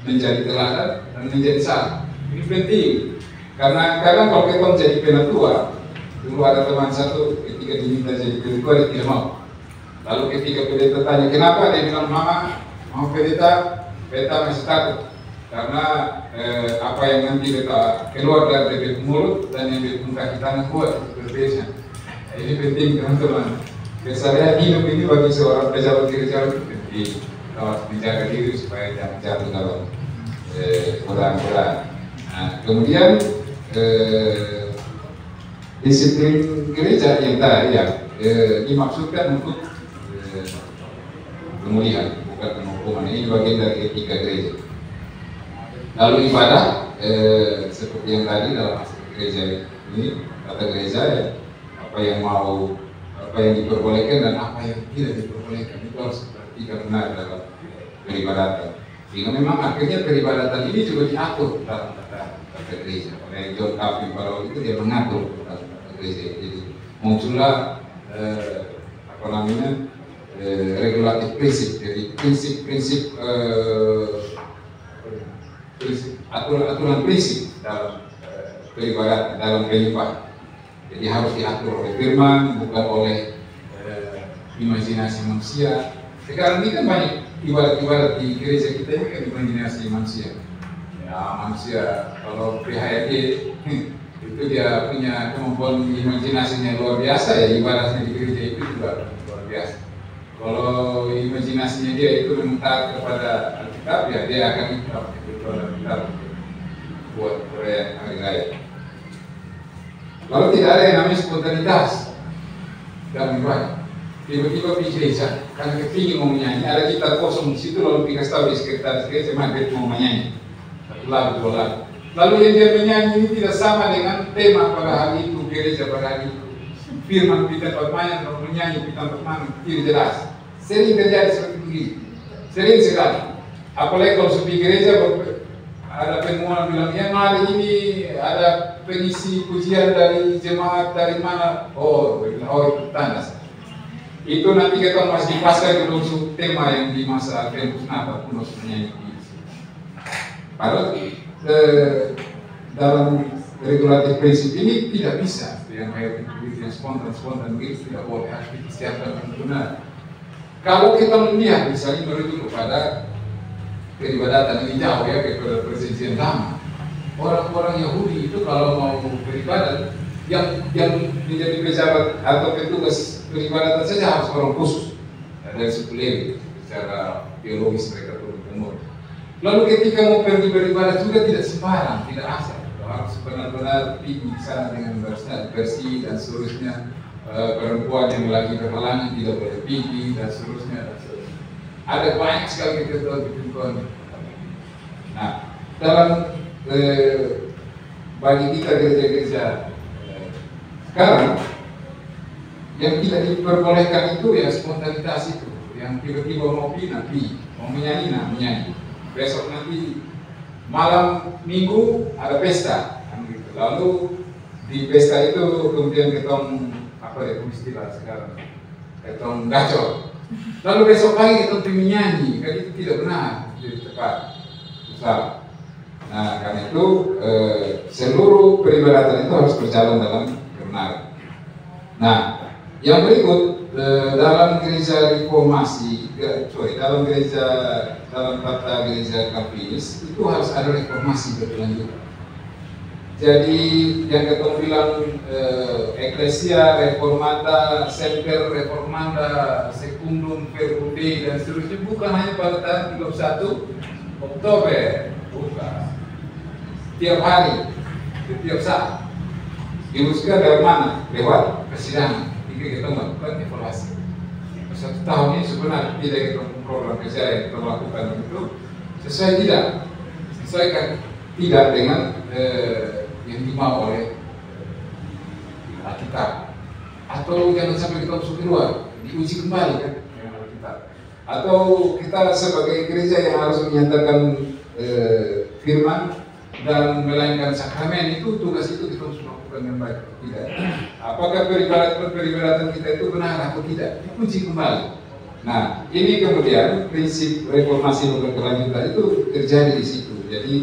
menjadi teladan dan menjadi saleh. Ini penting karena kadang kalau kita menjadi penatua, dulu ada teman satu ketika diminta jadi pendeta dia tidak mau. Lalu ketika pendeta tanya kenapa, dia bilang mau pendeta masih takut karena apa yang nanti beta keluar dari mulut dan yang di kaki tangan kuat itu berbeda. Ini penting teman-teman. Kesalahan hidup ini bagi seorang pejabat gereja itu penting. Kita harus menjaga diri supaya jangan jatuh dalam godaan-godaan. Nah, kemudian disiplin gereja yang tadi dimaksudkan untuk pemulihan, bukan penghukuman. Ini bagian dari etika gereja. Lalu ibadah seperti yang tadi dalam aspek gereja ini, kata gereja ya, apa yang diperbolehkan dan apa yang tidak diperbolehkan itu harus diperhatikan benar dalam peribadatan. Sehingga memang akhirnya peribadatan ini juga diatur dalam tata gereja. Oleh John Calvin pada waktu itu dia mengatur dalam tata gereja. Jadi muncullah regulatif prinsip. Jadi prinsip aturan prinsip dalam peribadatan, dalam penyembahan. Jadi harus diatur oleh firman, bukan oleh imajinasi manusia. Sekarang ini kan banyak ibadat-ibadat di gereja kita ini kan imajinasi manusia. Ya manusia kalau PHRD itu dia punya kemampuan imajinasinya luar biasa ya, ibadahnya di gereja itu juga luar biasa. Kalau imajinasinya dia itu menentang kepada Alkitab ya dia akan ikut kebutuhan Alkitab buat perayaan hari raya. Lalu tidak ada yang namanya spontanitas dalam ibadah. Tiba-tiba pergi gereja karena kepingin mau menyanyi, ada kita kosong di situ lalu dikasih tahu di sekretaris gereja maghrib mau menyanyi satu lagu dua lagu. Lalu yang dia menyanyi ini tidak sama dengan tema pada hari itu gereja pada hari itu. Firman kita bermain kalau menyanyi kita bermain tidak jelas. Sering terjadi seperti ini, sering sekali. Apalagi kalau sepi gereja ada pengumuman bilang yang hari ini ada pengisi pujian dari jemaat dari mana? Oh itu tanda. Itu nanti kita masih dipaskan dulu tema yang di masa Advent Natal pun harus menyanyi. Padahal dalam regulatif prinsip ini tidak bisa yang kayak yang spontan begitu tidak boleh, harus disiapkan dengan benar. Kalau kita melihat misalnya merujuk kepada peribadatan ini jauh ya kepada perjanjian lama. Orang-orang Yahudi itu kalau mau beribadat, yang menjadi pejabat atau petugas peribadatan saja harus orang khusus dari suku Lewi. Secara biologis mereka turun-temurun. Lalu ketika mau pergi beribadat juga tidak sembarang, tidak asal. Harus benar-benar pergi di sana dengan bersih dan seterusnya. Perempuan yang lagi berhalangan tidak boleh pergi dan seterusnya. Ada banyak sekali ketentuan. Nah, dalam bagi kita gereja-gereja sekarang yang tidak diperbolehkan itu ya spontanitas itu, yang tiba-tiba mau pergi, mau menyanyi, besok nanti malam minggu ada pesta, kan gitu. Lalu di pesta itu kemudian ketong apa ya istilah sekarang, ketong gacor. Lalu besok pagi ketong menyanyi, kan itu tidak benar, tidak tepat, salah. Nah, karena itu seluruh peribadatan itu harus berjalan dalam kebenaran. Nah, yang berikut dalam gereja reformasi, dalam tata gereja Calvinis itu harus ada reformasi berkelanjutan. Jadi yang kita bilang Ecclesia Reformata, Semper Reformanda, Secundum Verbum Dei dan seterusnya bukan hanya pada tanggal 31 Oktober, bukan. Tiap hari, setiap saat. Diuruskan dari mana? Lewat persidangan. Jika kita melakukan evaluasi. 1 tahun ini sebenarnya tidak kita program kerja yang kita lakukan itu sesuai tidak dengan yang dimau oleh Alkitab. Atau jangan sampai kita masuk keluar, diuji kembali kan dengan Alkitab. Atau kita sebagai gereja yang harus menyatakan firman dan melainkan sakramen itu tugas itu kita harus melakukan dengan baik atau tidak. Apakah peribadatan kita itu benar atau tidak? Diuji kembali. Nah, ini kemudian prinsip reformasi berkelanjutan itu terjadi di situ. Jadi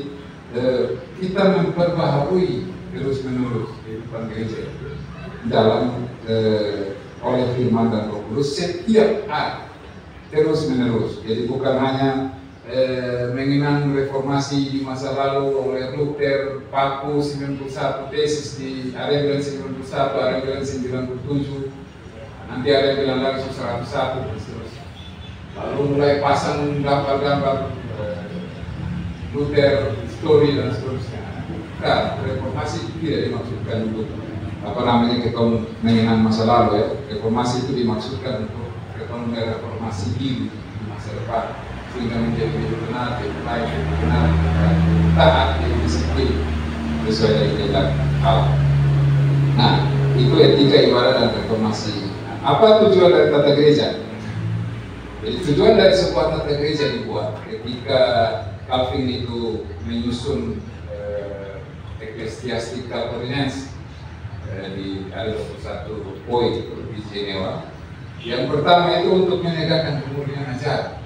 kita memperbaharui terus-menerus kehidupan gereja dalam oleh firman dan Roh Kudus setiap hari terus-menerus. Jadi bukan hanya mengenang reformasi di masa lalu oleh Luther, Paku 91, tesis di ada yang bilang 91, ada yang bilang 97, nanti ada yang bilang lagi 101 dan seterusnya. Lalu mulai pasang gambar-gambar Luther, story dan seterusnya. Nah, reformasi itu tidak dimaksudkan untuk kita mengenang masa lalu ya. Reformasi itu dimaksudkan untuk kita mereformasi diri di masa depan. Sehingga menjadi lebih benar, lebih baik, lebih benar, taat, lebih disiplin sesuai dengan kehendak Allah. Nah, itu etika ibadah dan reformasi. Apa tujuan dari tata gereja? Jadi tujuan dari sebuah tata gereja dibuat ketika Calvin itu menyusun Ecclesiastical Ordinance di ada 21 poin di Jenewa. Yang pertama itu untuk menegakkan kemuliaan ajaran.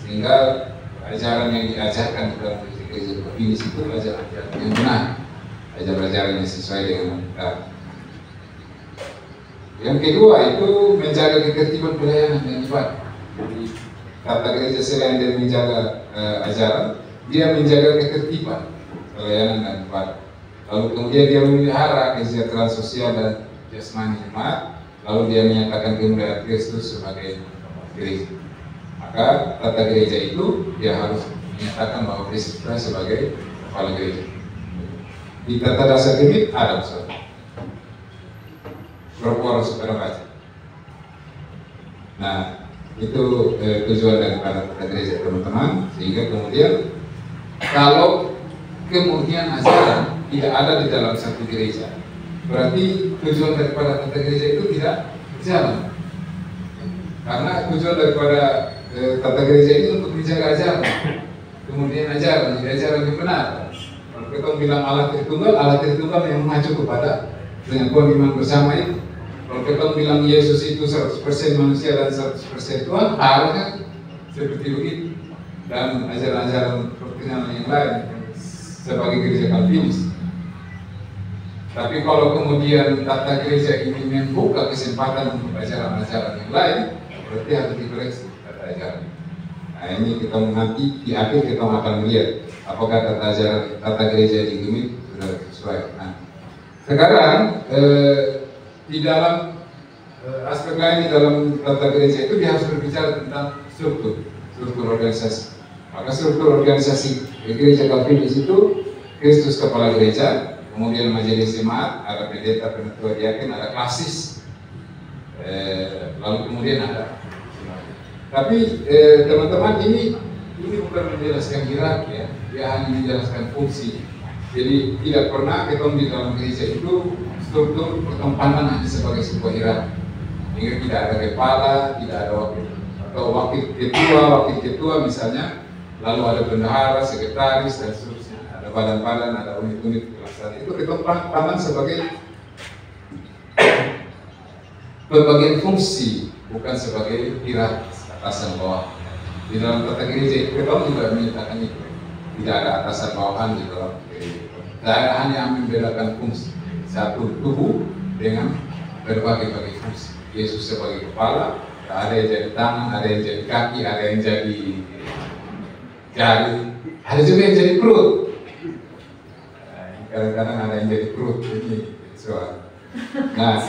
Sehingga ajaran yang diajarkan di dalam gereja Calvinis itu ajaran yang benar, ajaran yang sesuai dengan kita. Yang kedua itu menjaga ketertiban pelayanan dan ibadah. Jadi tata gereja selain dia menjaga ajaran, dia menjaga ketertiban pelayanan dan ibadah. Lalu kemudian dia memelihara kesejahteraan sosial dan jasmani jemaat. Lalu dia menyatakan kemuliaan Kristus sebagai gereja. Maka tata gereja itu dia harus menyatakan bahwa Kristus sebagai kepala gereja. Di tata dasar ini ada usaha. Berapa orang saudara baca? Nah, itu tujuan daripada tata gereja teman-teman. Sehingga kemudian kalau kemudian ajaran tidak ada di dalam satu gereja, berarti tujuan daripada tata gereja itu tidak berjalan. Karena tujuan daripada tata gereja ini untuk menjaga ajaran, kemudian ajaran yang benar. Kalau kita bilang Allah Tritunggal yang mengacu kepada penyatuan iman bersama itu. Kalau kita bilang Yesus itu 100% manusia dan 100% Tuhan, harusnya seperti begitu. Dan ajaran-ajaran perkenalan yang lain sebagai gereja Calvinis. Tapi kalau kemudian tata gereja ini membuka kesempatan untuk ajaran-ajaran yang lain, berarti harus dikoreksi tata ajaran. Nah, Nah ini kita nanti di akhir kita akan melihat apakah tata gereja di Gemit sudah sesuai. Nah, sekarang di dalam aspek lain di dalam tata gereja itu dia harus berbicara tentang struktur organisasi. Maka struktur organisasi gereja Calvinis itu Kristus kepala gereja, kemudian majelis jemaat, ada pendeta, penatua diaken, ada klasis, lalu kemudian ada. Tapi teman-teman ini bukan menjelaskan hierarki ya, dia hanya menjelaskan fungsi. Jadi tidak pernah kita di dalam gereja itu struktur pertempanan hanya sebagai sebuah hierarki. Hingga tidak ada kepala, tidak ada wakil ketua misalnya, lalu ada bendahara, sekretaris dan seterusnya. Ada badan-badan, ada unit-unit kelasnya. Itu pertempanan sebagai pembagian fungsi, bukan sebagai hierarki. Atasan bawah. Di dalam tata gereja kita juga menyatakan itu. Tidak ada atasan bawahan di dalam gereja. Tidak hanya membedakan fungsi. Satu tubuh dengan berbagai-bagai fungsi. Yesus sebagai kepala, ada yang jadi tangan, ada yang jadi kaki, ada yang jadi jari, ada juga yang jadi perut. Kadang-kadang ada yang jadi perut ini soal. Nah.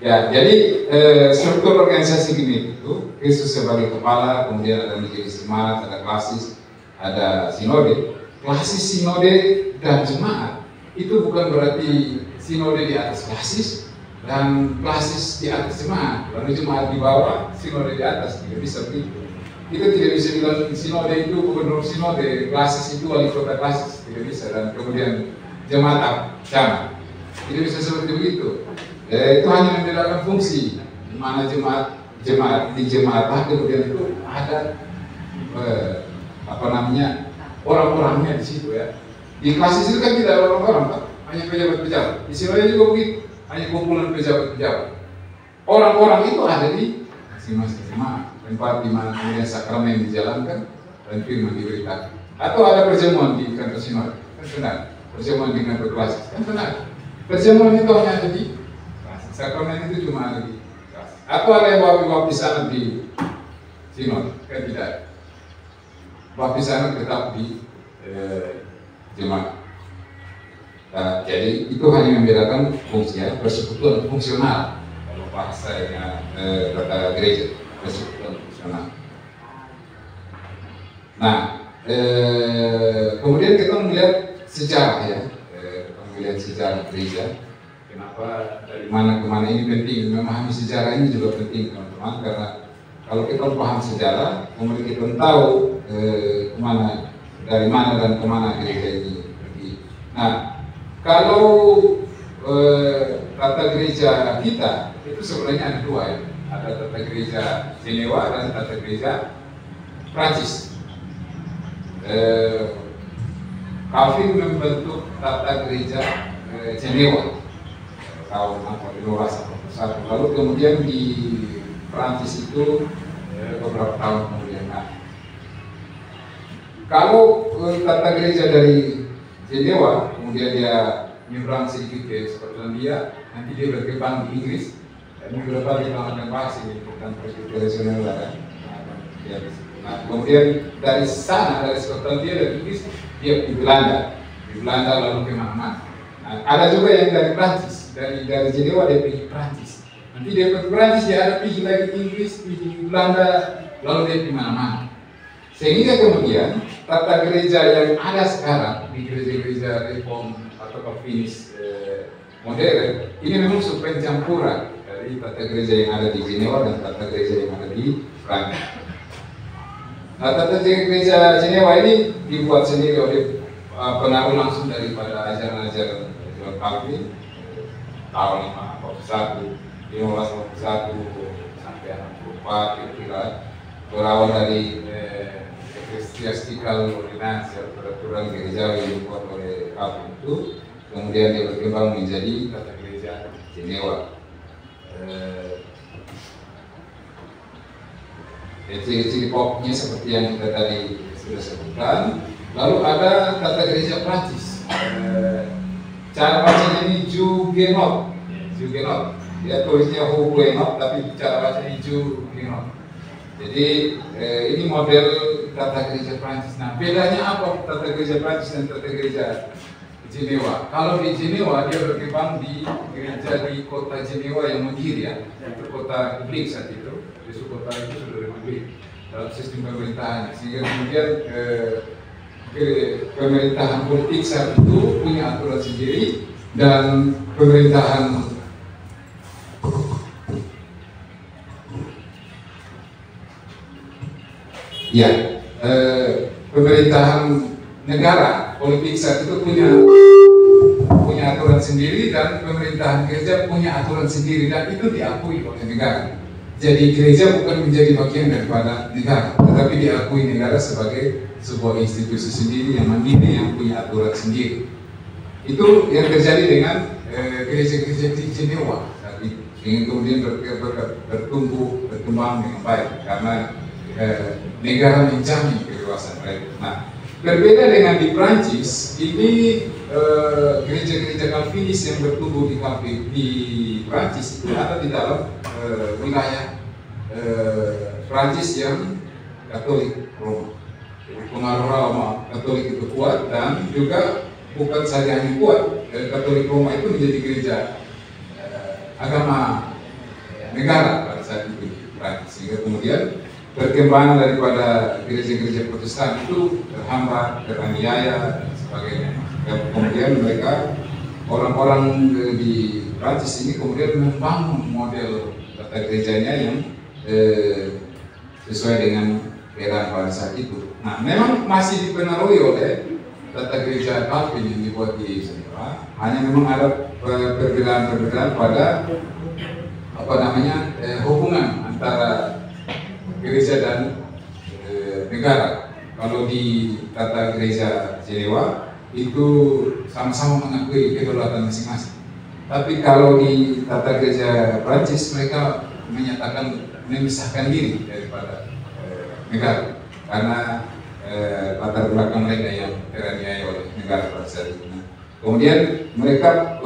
Ya, jadi struktur organisasi gini itu Kristus sebagai kepala, kemudian ada majelis jemaat, ada klasis, ada sinode. Klasis, sinode, dan jemaat itu bukan berarti sinode di atas klasis dan klasis di atas jemaat, lalu jemaat di bawah, sinode di atas. Tidak bisa begitu. Kita tidak bisa bilang sinode itu gubernur sinode, klasis itu wali kota klasis, tidak bisa. Dan kemudian jemaat sama, tidak bisa seperti begitu. Itu hanya membedakan fungsi. Di mana jemaat di jemaat kemudian itu ada orang-orangnya di situ ya. Di klasis itu kan tidak ada orang-orang, Pak. Hanya pejabat-pejabat. Di sini juga begitu, hanya kumpulan pejabat-pejabat. Orang-orang itu ada di masing-masing jemaat, tempat di mana kemudian sakramen dijalankan dan firman diberitakan. Atau ada perjamuan di kantor sinode, kan benar. Perjamuan di kantor klasis, kan benar. Perjamuan itu hanya ada di sakramen itu cuma ada di klasis. Atau ada yang baptisan di sinode, kan tidak. Baptisan tetap di jemaat. Nah, jadi itu hanya membedakan fungsi ya, persekutuan fungsional kalau bahasanya kata gereja, persekutuan fungsional. Nah, kemudian kita melihat sejarah ya, kita melihat sejarah gereja. Kenapa dari mana ke mana ini penting? Memahami sejarah ini juga penting teman-teman, karena kalau kita paham sejarah, kemudian kita tahu dari mana dan kemana gereja ini pergi. Nah, kalau tata gereja kita itu sebenarnya ada dua ya, ada tata gereja Jenewa dan tata gereja Prancis. Calvin membentuk tata gereja Jenewa tahun 1541. Lalu kemudian di Prancis itu beberapa tahun kemudian. Nah, kalau tata gereja dari Jenewa kemudian dia menyeberang sedikit ke Skotlandia, nanti dia berkembang di Inggris. Dan minggu depan kita akan bahas ini tentang presbyterianisme kan. Nah, kemudian dari sana, dari Skotlandia dan Inggris dia di Belanda. Di Belanda lalu ke mana-mana. Nah, ada juga yang dari Prancis, dari Jenewa dia pergi Prancis. Nanti dia pergi Prancis, dia ada pergi lagi Inggris, pergi Belanda, lalu dia di mana-mana. Sehingga kemudian tata gereja yang ada sekarang di gereja-gereja reform atau Calvinis modern ini memang pencampuran dari tata gereja yang ada di Jenewa dan tata gereja yang ada di Prancis. Nah, tata gereja Jenewa ini dibuat sendiri oleh pengaruh langsung daripada ajaran-ajaran John Calvin tahun 1551 sampai 64 kira-kira, berawal dari ecclesiastical ordinance atau peraturan gereja yang dibuat oleh Calvin itu, kemudian dia berkembang menjadi tata gereja Jenewa. Ciri-ciri pokoknya seperti yang kita tadi sudah sebutkan. Lalu ada tata gereja Prancis. Cara bacanya ini Jugenot. Dia tulisnya Huguenot, tapi cara bacanya Jugenot. Jadi ini model tata gereja Prancis. Nah, bedanya apa tata gereja Prancis dan tata gereja Jenewa? Kalau di Jenewa dia berkembang di gereja di kota Jenewa yang mandiri ya, itu kota publik saat itu. Justru kota itu sudah republik dalam sistem pemerintahan. Sehingga kemudian pemerintahan politik saat itu punya aturan sendiri dan pemerintahan pemerintahan negara politik saat itu punya aturan sendiri dan pemerintahan gereja punya aturan sendiri dan itu diakui oleh negara. Jadi gereja bukan menjadi bagian daripada negara, tetapi diakui negara sebagai sebuah institusi sendiri yang mandiri yang punya aturan sendiri. Itu yang terjadi dengan gereja-gereja di Jenewa saat itu, sehingga kemudian bertumbuh berkembang dengan baik karena negara menjamin kebebasan mereka. Nah, berbeda dengan di Prancis, ini gereja-gereja Calvinis yang bertumbuh di Prancis itu ada di dalam wilayah Prancis yang Katolik Roma. Pengaruh Roma Katolik itu kuat dan juga bukan saja hanya kuat, Katolik Roma itu menjadi gereja agama negara pada saat itu di Prancis, sehingga kemudian perkembangan daripada gereja-gereja Protestan itu terhambat, teraniaya dan sebagainya. Dan kemudian mereka orang-orang di Prancis ini kemudian membangun model tata gerejanya yang sesuai dengan era pada saat itu. Nah, memang masih dipengaruhi oleh tata gereja Calvin yang dibuat di Jenewa. Hanya memang ada perbedaan-perbedaan pada hubungan antara gereja dan negara. Kalau di tata gereja Jenewa itu sama-sama mengakui kedaulatan masing-masing. Tapi kalau di tata gereja Prancis mereka menyatakan memisahkan diri daripada negara karena latar belakang mereka yang teraniaya oleh negara pada saat itu. Kemudian mereka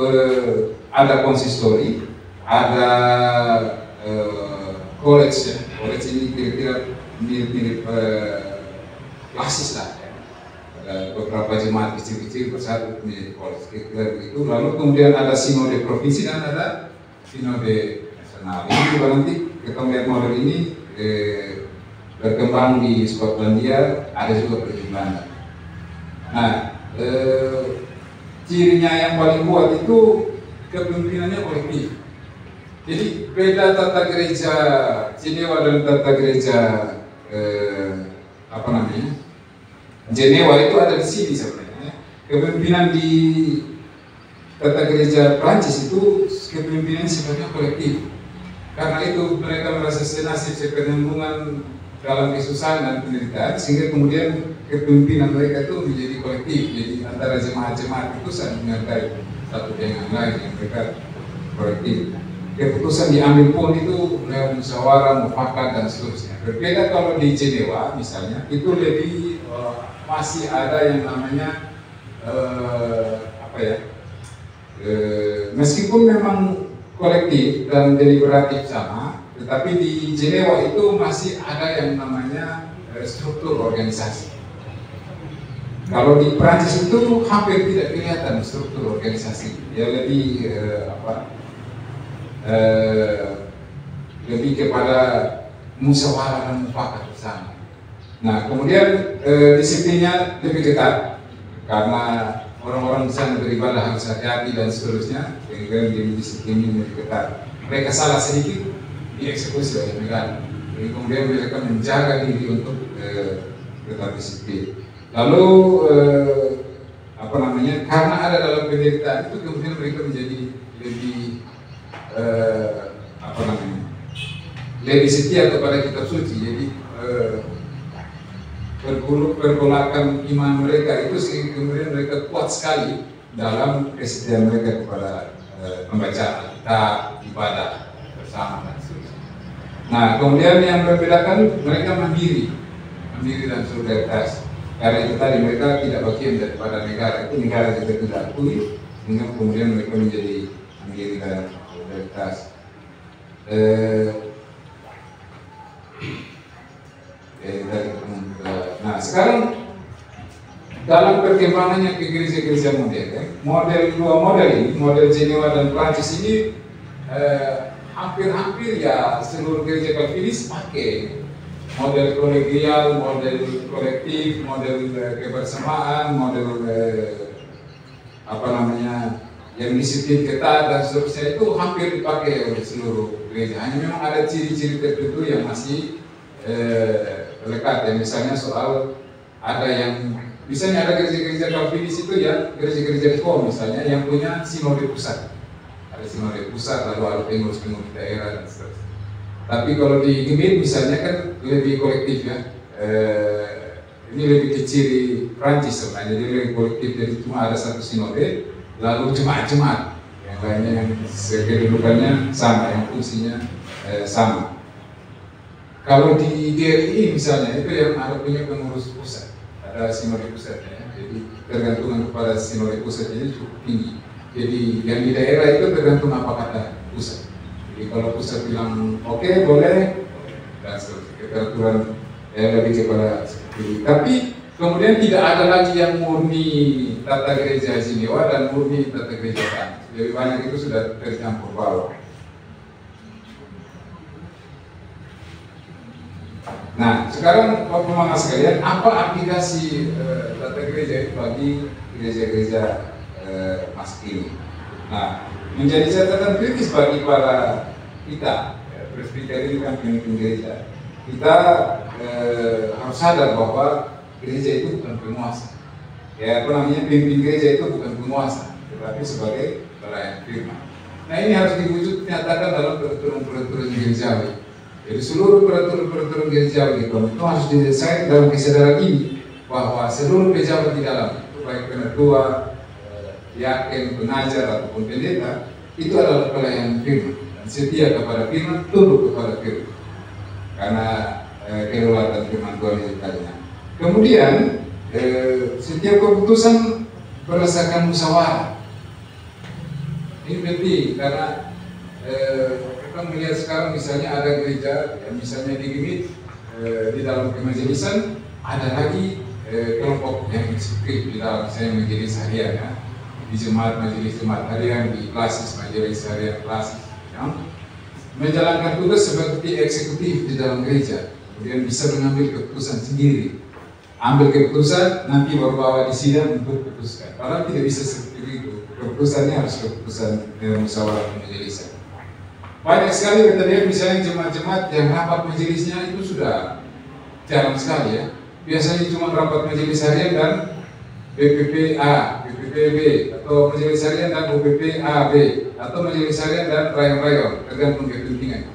ada konsistori, ada college ya. College ini kira-kira mirip-mirip klasis lah ya. Beberapa jemaat kecil-kecil bersatu menjadi college kira-kira begitu. Lalu kemudian ada sinode provinsi dan ada sinode nasional. Ini juga nanti kita melihat model ini berkembang di Skotlandia, ada juga di Belanda. Nah, cirinya yang paling kuat itu kepemimpinannya kolektif. Jadi beda tata gereja Jenewa dan tata gereja Jenewa itu ada di sini sebenarnya. Kepemimpinan di tata gereja Prancis itu kepemimpinan sifatnya kolektif. Karena itu mereka merasa senasib sepenanggungan dalam kesusahan dan penderitaan, sehingga kemudian kepemimpinan mereka itu menjadi kolektif. Jadi antara jemaat-jemaat itu saling menghargai satu dengan lain, yang mereka kolektif. Keputusan diambil pun itu lewat musyawarah, mufakat dan seterusnya. Berbeda kalau di Jenewa misalnya, itu lebih masih ada yang namanya meskipun memang kolektif dan deliberatif sama, tetapi di Jenewa itu masih ada yang namanya struktur organisasi. Kalau di Prancis itu hampir tidak kelihatan struktur organisasi, ya lebih kepada musyawarah dan mufakat bersama. Nah, kemudian disiplinnya lebih ketat karena orang-orang di sana beribadah harus hati-hati dan seterusnya, sehingga disiplinnya lebih ketat. Mereka salah sedikit dieksekusi oleh negara. Jadi kemudian mereka menjaga diri untuk tetap disiplin. Lalu karena ada dalam penderitaan itu kemudian mereka menjadi lebih setia kepada kitab suci. Jadi pergolakan iman mereka itu sehingga kemudian mereka kuat sekali dalam kesetiaan mereka kepada membaca Alkitab, ibadah bersama dan seterusnya. Nah, kemudian yang membedakan mereka mandiri dan solidaritas. Karena itu tadi mereka tidak bagian daripada negara, itu negara juga tidak akui, sehingga kemudian mereka menjadi mandiri dan solidaritas. dalam perkembangannya ke gereja-gereja modern, dua model ini, model Jenewa dan Prancis ini hampir-hampir ya seluruh gereja Calvinis pakai model kolegial, model kolektif, model kebersamaan, model apa namanya yang disiplin ketat dan seterusnya, itu hampir dipakai oleh seluruh gereja. Hanya memang ada ciri-ciri tertentu yang masih lekat ya, misalnya soal ada yang misalnya ada gereja-gereja Calvinis itu ya, gereja-gereja reform misalnya yang punya sinode pusat. Ada sinode pusat, lalu ada pengurus-pengurus daerah dan seterusnya. Tapi kalau di Gemit misalnya kan lebih kolektif ya. Ini lebih ke ciri Prancis sebenarnya, jadi lebih kolektif, jadi cuma ada satu sinode, lalu jemaat-jemaat yang lainnya yang kedudukannya sama, yang fungsinya sama. Kalau di GRI misalnya itu yang ada punya pengurus pusat, ada sinode pusatnya ya. Jadi tergantungan kepada sinode pusat ini cukup tinggi. Jadi yang di daerah itu tergantung apa kata pusat. Jadi kalau pusat bilang oke, boleh, dan seterusnya, keteraturan lebih kepada seperti itu. Tapi kemudian tidak ada lagi yang murni tata gereja Jenewa dan murni tata gereja Prancis. Lebih banyak itu sudah tercampur baur. Nah, sekarang Bapak Mama sekalian, apa aplikasi tata gereja itu bagi gereja-gereja masa kini? Nah, menjadi catatan kritis bagi para kita, presbiter ini kan pemimpin gereja. Kita harus sadar bahwa gereja itu bukan penguasa. Ya, apa namanya, pemimpin gereja itu bukan penguasa, tetapi sebagai pelayan firman. Nah, ini harus diwujud nyatakan dalam peraturan-peraturan gerejawi. Jadi seluruh peraturan-peraturan gerejawi itu harus didesain dalam kesadaran ini bahwa seluruh pejabat di dalam itu, baik penatua, yakin, pengajar ataupun pendeta, itu adalah pelayan firman dan setia kepada firman, tunduk kepada firman karena kedaulatan firman Tuhan itu tadinya. Kemudian setiap keputusan berdasarkan musyawarah. Ini penting karena kita melihat sekarang misalnya ada gereja, ya, misalnya di Gemit, di dalam kemajelisan ada lagi kelompok yang eksekutif di dalam misalnya majelis harian ya. Di jemaat majelis jemaat harian, di klasis majelis harian klasis ya. Menjalankan tugas seperti eksekutif di dalam gereja, kemudian bisa mengambil keputusan sendiri, ambil keputusan nanti baru bawa di sidang untuk putuskan. Padahal tidak bisa seperti itu, keputusannya harus keputusan musyawarah majelis. Banyak sekali kita lihat misalnya jemaat-jemaat yang rapat majelisnya itu sudah jarang sekali ya. Biasanya cuma rapat majelis harian dan BPP A, BPP B, atau majelis harian dan UPP A, B, atau majelis harian dan rayon-rayon, tergantung kepentingan.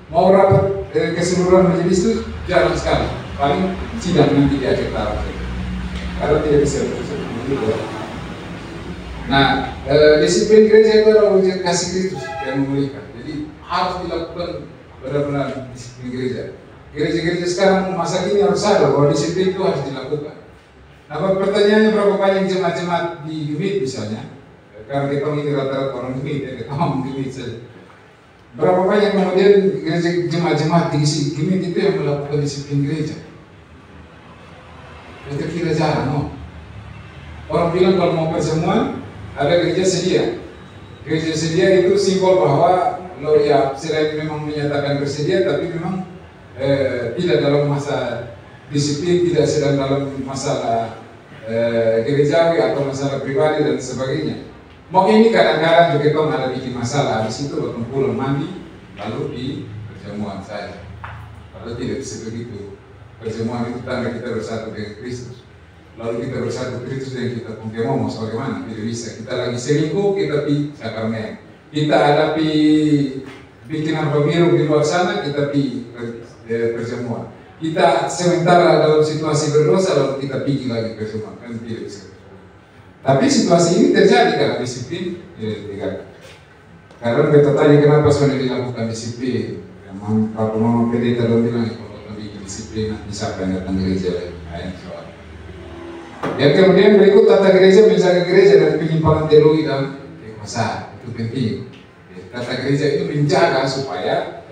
Mau rapat keseluruhan majelis itu jarang sekali, paling sidang nanti di akhir tahun. Karena tidak bisa begitu. Nah, disiplin gereja itu adalah wujud kasih Kristus yang memulihkan. Harus dilakukan benar-benar disiplin gereja. Gereja-gereja sekarang masa kini harus sadar bahwa disiplin itu harus dilakukan. Nah, pertanyaannya berapa banyak jemaat-jemaat di Gemit misalnya? Karena kita ini rata-rata orang Gemit ya, kita ngomong Gemit saja. Berapa banyak kemudian gereja jemaat-jemaat di Gemit itu yang melakukan disiplin gereja? Kita kira jarang, no? Orang bilang kalau mau pertemuan ada gereja sedia. Gereja sedia itu simbol bahwa lo ya selain memang menyatakan bersedia, tapi memang tidak dalam masa disiplin, tidak sedang dalam masalah gerejawi atau masalah pribadi dan sebagainya. Mau ini kadang-kadang juga kan ada bikin masalah, habis itu waktu pulang mandi lalu di perjamuan saja. Kalau tidak bisa begitu, perjamuan itu tanda kita bersatu dengan Kristus. Lalu kita bersatu Kristus dan kita punya mau bagaimana? Tidak bisa. Kita lagi selingkuh, kita pi sakramen. Kita hadapi bikinan pemilu di luar sana, kita pi perjamuan. Kita sementara dalam situasi berdosa, lalu kita pergi lagi perjamuan, kan tidak bisa. Tapi situasi ini terjadi karena disiplin tidak. Karena kita tanya kenapa sebenarnya dilakukan disiplin. Memang kalau mau pendeta dong bilang kalau bikin disiplin nanti siapa yang datang gereja lagi. Nah, soal. Yang kemudian berikut tata gereja, menjaga gereja dari penyimpangan teologi dan kekuasaan. Itu penting. Tata gereja itu menjaga supaya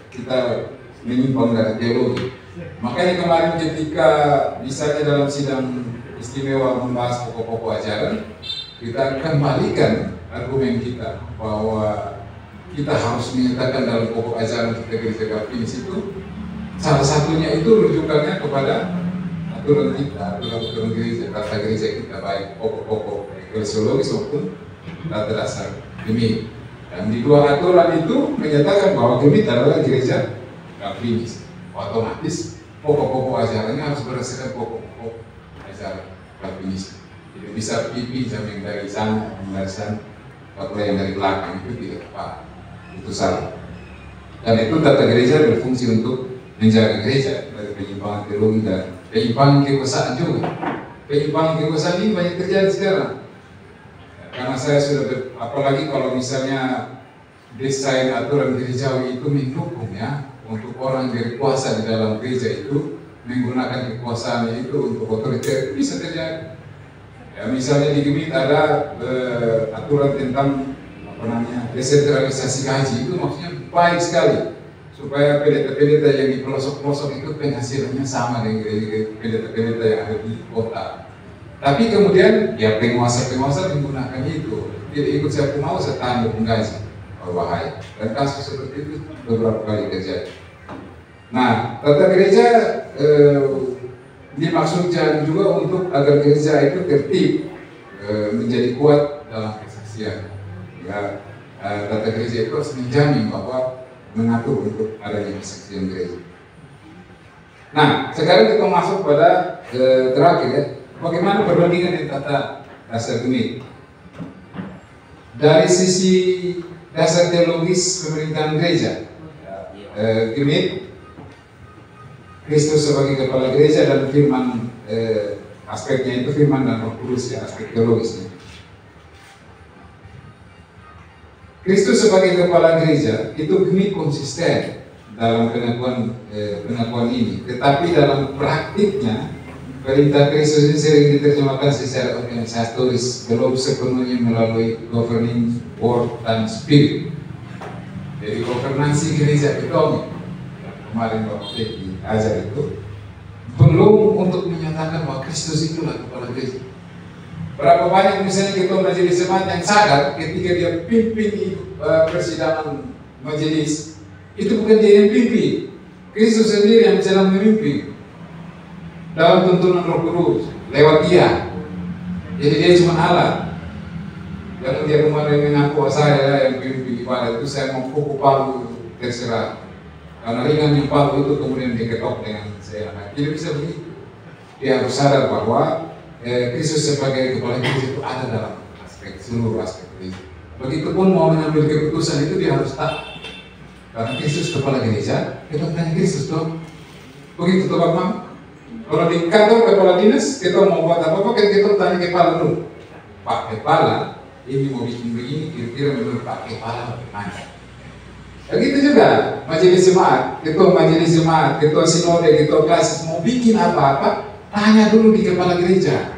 kita menyimpang dari teologi. Makanya kemarin ketika misalnya dalam sidang istimewa membahas pokok-pokok ajaran, kita kembalikan argumen kita bahwa kita harus menyatakan dalam pokok ajaran kita gereja Calvinis itu salah satunya itu rujukannya kepada aturan kita, aturan gereja, tata gereja kita, baik pokok-pokok eklesiologis maupun tata dasar Gemit. Dan di dua aturan itu menyatakan bahwa Gemit adalah gereja Calvinis. Otomatis pokok-pokok ajarannya harus berdasarkan pokok-pokok ajaran Calvinis. Tidak bisa pinjam yang dari sana, yang dari sana, atau yang dari belakang, itu tidak tepat, itu salah. Dan itu tata gereja berfungsi untuk menjaga gereja dari penyimpangan teologi dan penyimpangan kekuasaan juga. Penyimpangan kekuasaan ini banyak terjadi sekarang. Karena saya sudah, apalagi kalau misalnya desain aturan gerejawi itu mendukung ya, untuk orang berkuasa di dalam gereja itu menggunakan kekuasaannya itu untuk otoriter, bisa terjadi. Ya, misalnya di Gemit ada aturan tentang desentralisasi gaji, itu maksudnya baik sekali supaya pendeta-pendeta yang di pelosok-pelosok itu penghasilannya sama dengan pendeta-pendeta yang ada di kota. Tapi kemudian ya penguasa-penguasa menggunakan itu, tidak ikut siapa mau setahun menggaji, bahaya. Dan kasus seperti itu beberapa kali terjadi. Nah, tata gereja dimaksudkan juga untuk agar gereja itu tertib, menjadi kuat dalam kesaksian. Ya, tata gereja itu harus menjamin bahwa mengatur untuk adanya kesaksian gereja. Nah, sekarang kita masuk pada terakhir ya, bagaimana perbandingan dengan tata dasar Gemit. Dari sisi dasar teologis pemerintahan gereja, Gemit Kristus sebagai kepala gereja dan firman, aspeknya itu firman dan Roh Kudus ya, aspek teologisnya. Kristus sebagai kepala gereja itu Gemit konsisten dalam pengakuan ini, tetapi dalam praktiknya perintah Kristus ini sering diterjemahkan secara organisatoris, belum sepenuhnya melalui governing word dan spirit. Jadi governansi gereja itu kemarin Bapak Peki ajar itu belum untuk menyatakan bahwa Kristus itulah kepala gereja. Berapa banyak misalnya ketua majelis jemaat yang sadar ketika dia pimpin persidangan majelis, itu bukan dia yang pimpin, Kristus sendiri yang sedang memimpin dalam tuntunan Roh Kudus lewat dia. Jadi dia cuma alat. Dan dia kemarin mengaku saya yang pimpin ibadah itu, saya mau pukul palu terserah. Karena ringan yang palu itu kemudian diketok dengan saya. Nah, tidak bisa begitu. Dia harus sadar bahwa Kristus sebagai kepala gereja itu ada dalam seluruh aspek gereja. Begitupun mau mengambil keputusan itu dia harus taat. Karena Kristus kepala gereja, kita tanya Kristus dong. Begitu tuh Bapak. Kalau di kantor kepala dinas, kita mau buat apa-apa, kan kita tanya kepala dulu. Pak Kepala, ini mau bikin begini, kira-kira menurut Pak Kepala bagaimana? Begitu juga majelis jemaat, ketua majelis jemaat, ketua sinode, ketua klasis mau bikin apa-apa, tanya dulu di kepala gereja.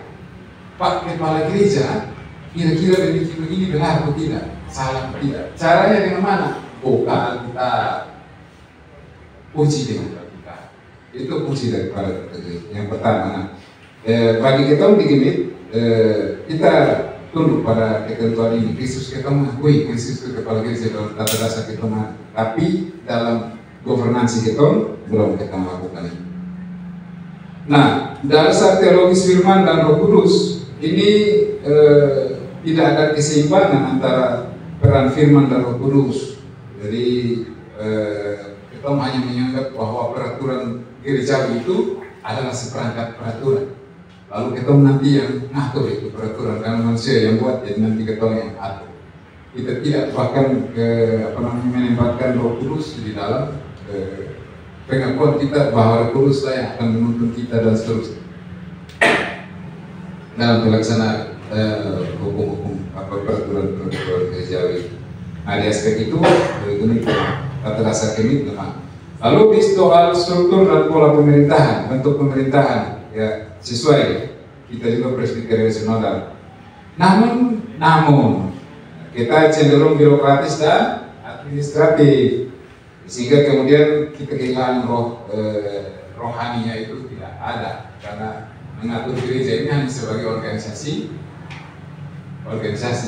Pak Kepala gereja, kira-kira begini benar atau tidak, salah atau tidak? Caranya dengan mana? Bukan kita uji dengan kita. Itu fungsi daripada gereja. Yang pertama, bagi kita di Gemit, kita tunduk pada ketentuan ini. Kristus kita mengakui Kristus itu kepala gereja dalam tata dasar kita, tapi dalam governansi kita belum kita melakukan ini. Nah, dasar teologis firman dan Roh Kudus ini tidak ada keseimbangan antara peran firman dan Roh Kudus. Jadi kita hanya menganggap bahwa peraturan gerejawi itu adalah seperangkat peraturan. Lalu kita nanti yang ngatur itu peraturan, karena manusia yang buat, jadi nanti kita yang atur. Kita tidak bahkan menempatkan Roh Kudus di dalam pengakuan kita bahwa Roh Kudus lah yang akan menuntun kita dan seterusnya dalam pelaksanaan hukum-hukum peraturan gerejawi. Nah, di aspek itu tata dasar Gemit lemah. Lalu di soal struktur dan pola pemerintahan, bentuk pemerintahan ya sesuai, kita juga presbiteria sinodal. Namun kita cenderung birokratis dan administratif, sehingga kemudian kita kehilangan rohaninya itu tidak ada, karena mengatur gereja ini hanya sebagai organisasi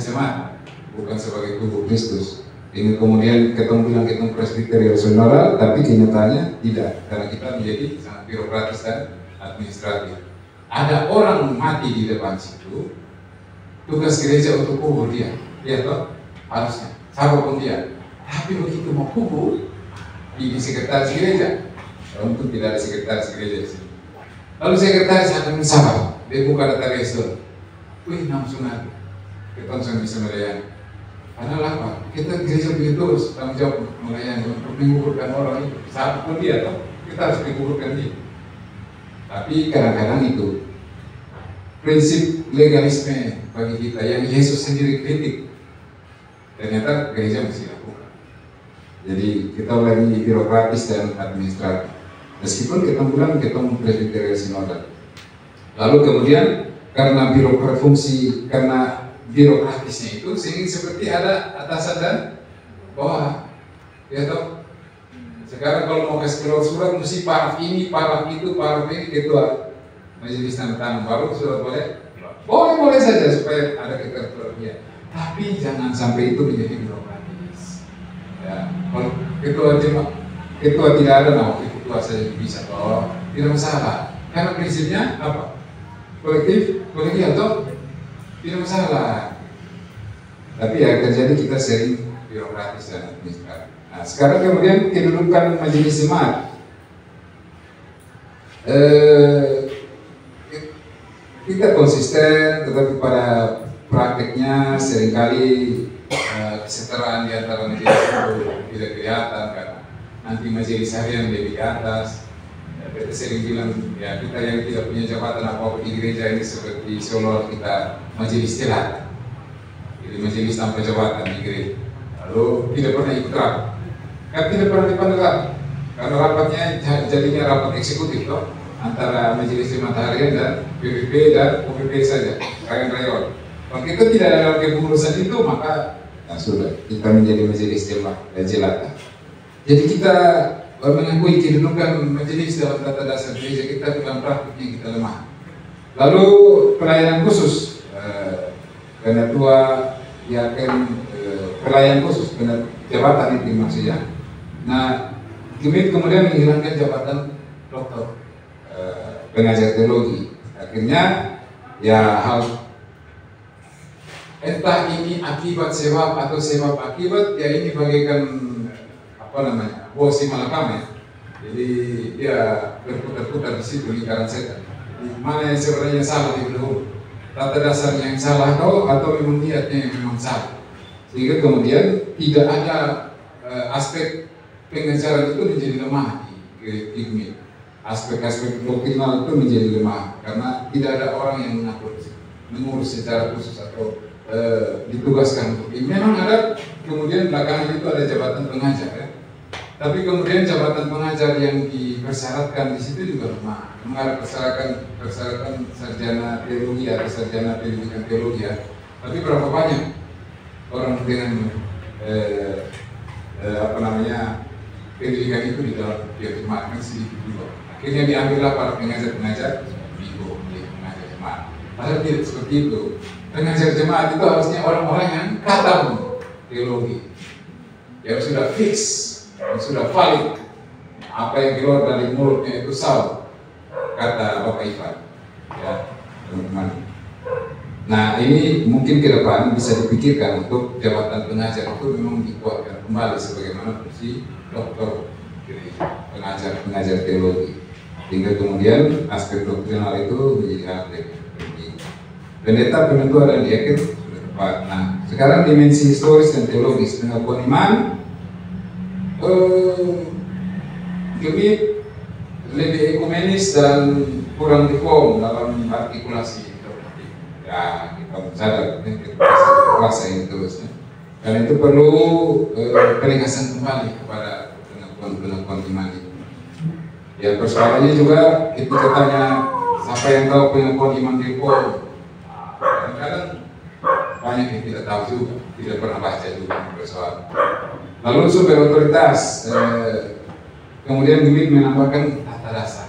jemaat, bukan sebagai tubuh Kristus. Ini kemudian ketemu bilang ketemu presbiteri saudara, tapi kenyataannya tidak, karena kita menjadi sangat birokratis dan administratif. Ada orang mati di depan situ, tugas gereja untuk kubur dia toh harusnya, siapapun dia. Tapi begitu mau kubur di sekretaris gereja, untuk tidak ada sekretaris gereja di sini. Lalu sekretaris akan mensabar, dia buka data register, wih langsung ada, kita langsung bisa melayani. Padahal apa? Kita gereja punya tugas tanggung jawab melayani untuk menguburkan orang itu. Siapapun dia toh, kita harus menguburkan dia. Tapi kadang-kadang itu prinsip legalisme bagi kita yang Yesus sendiri kritik, ternyata gereja mesti lakukan. Jadi kita lagi birokratis dan administratif. Meskipun kita bilang kita presbiteri sinodal. Lalu kemudian karena birokratisnya itu sehingga seperti ada atasan dan bawah. Ya toh. Sekarang kalau mau kasih keluar surat mesti paraf ini, paraf itu, paraf ini, ketua majelis tanda tangan baru surat boleh saja supaya ada ketertuan dia. Tapi jangan sampai itu menjadi birokratis. Ya, kalau ketua tidak ada, nah ketua saja bisa toh, tidak masalah. Karena prinsipnya apa? Kolektif atau tidak masalah. Tapi ya terjadi kita sering birokratis dan administratif. Nah, sekarang kemudian kedudukan majelis jemaat. Kita konsisten, tetapi pada prakteknya seringkali kesetaraan di antara majelis itu tidak kelihatan karena nanti majelis harian lebih di atas. Kita sering bilang ya kita yang tidak punya jabatan apa-apa di gereja ini seperti seolah kita majelis telat. Jadi majelis tanpa jabatan di gereja. Lalu tidak pernah ikut rapat. Kan tidak pernah dipandang rapat. Karena rapatnya jadinya rapat eksekutif toh, antara majelis jemaat harian dan PPP dan OPP saja, rayon-rayon. Kalau kita tidak ada kepengurusan itu maka sudah kita menjadi majelis jemaat jelata. Jadi kita mengakui kedudukan majelis dalam tata dasar gereja kita, dalam praktiknya kita lemah. Lalu pelayanan khusus, penatua yakin pelayanan khusus, jabatan itu maksudnya. Nah, kemudian menghilangkan jabatan doktor, pengajar teologi. Akhirnya ya hal entah ini akibat sebab atau sebab akibat, ya ini bagaikan bosi malakama ya. Jadi dia berputar-putar di situ lingkaran setan. Mana yang sebenarnya salah di dahulu? Tata dasarnya yang salah atau memang niatnya yang memang salah. Sehingga kemudian tidak ada aspek pengajaran itu menjadi lemah di ini. Aspek-aspek doktrinal itu menjadi lemah karena tidak ada orang yang mengurus secara khusus atau ditugaskan untuk ini. Memang ada, kemudian belakangan itu ada jabatan pengajar ya. Tapi kemudian jabatan pengajar yang dipersyaratkan di situ juga lemah. Memang ada persyaratan sarjana teologi atau sarjana pendidikan teologi ya. Tapi berapa banyak orang dengan pendidikan itu di dalam tiap jemaat kan sedikit juga. Akhirnya diambillah para pengajar-pengajar bigo, pengajar jemaat. Padahal tidak seperti itu. Pengajar jemaat itu harusnya orang-orang yang khatam teologi, yang sudah fix, yang sudah valid. Apa yang keluar dari mulutnya itu sah, kata Bapak Ivan. Ya, teman-teman. Nah, ini mungkin ke depan bisa dipikirkan untuk jabatan pengajar itu memang dikuatkan kembali sebagaimana fungsi doktor, pengajar teologi. Sehingga kemudian aspek doktrinal itu menjadi hal yang penting. Pendeta, penatua dan diaken sudah tepat. Nah, sekarang dimensi historis dan teologis pengakuan iman lebih ekumenis dan kurang reform dalam artikulasi. Ya, kita sadar kuasa ini terusnya. Karena itu perlu penegasan kembali kepada pengakuan iman itu. Ya, persoalannya juga ketika tanya siapa yang tahu pengakuan iman di reform, kadang-kadang banyak yang tidak tahu juga, tidak pernah baca juga persoalan. Lalu sumber otoritas, kemudian Gemit menambahkan tata dasar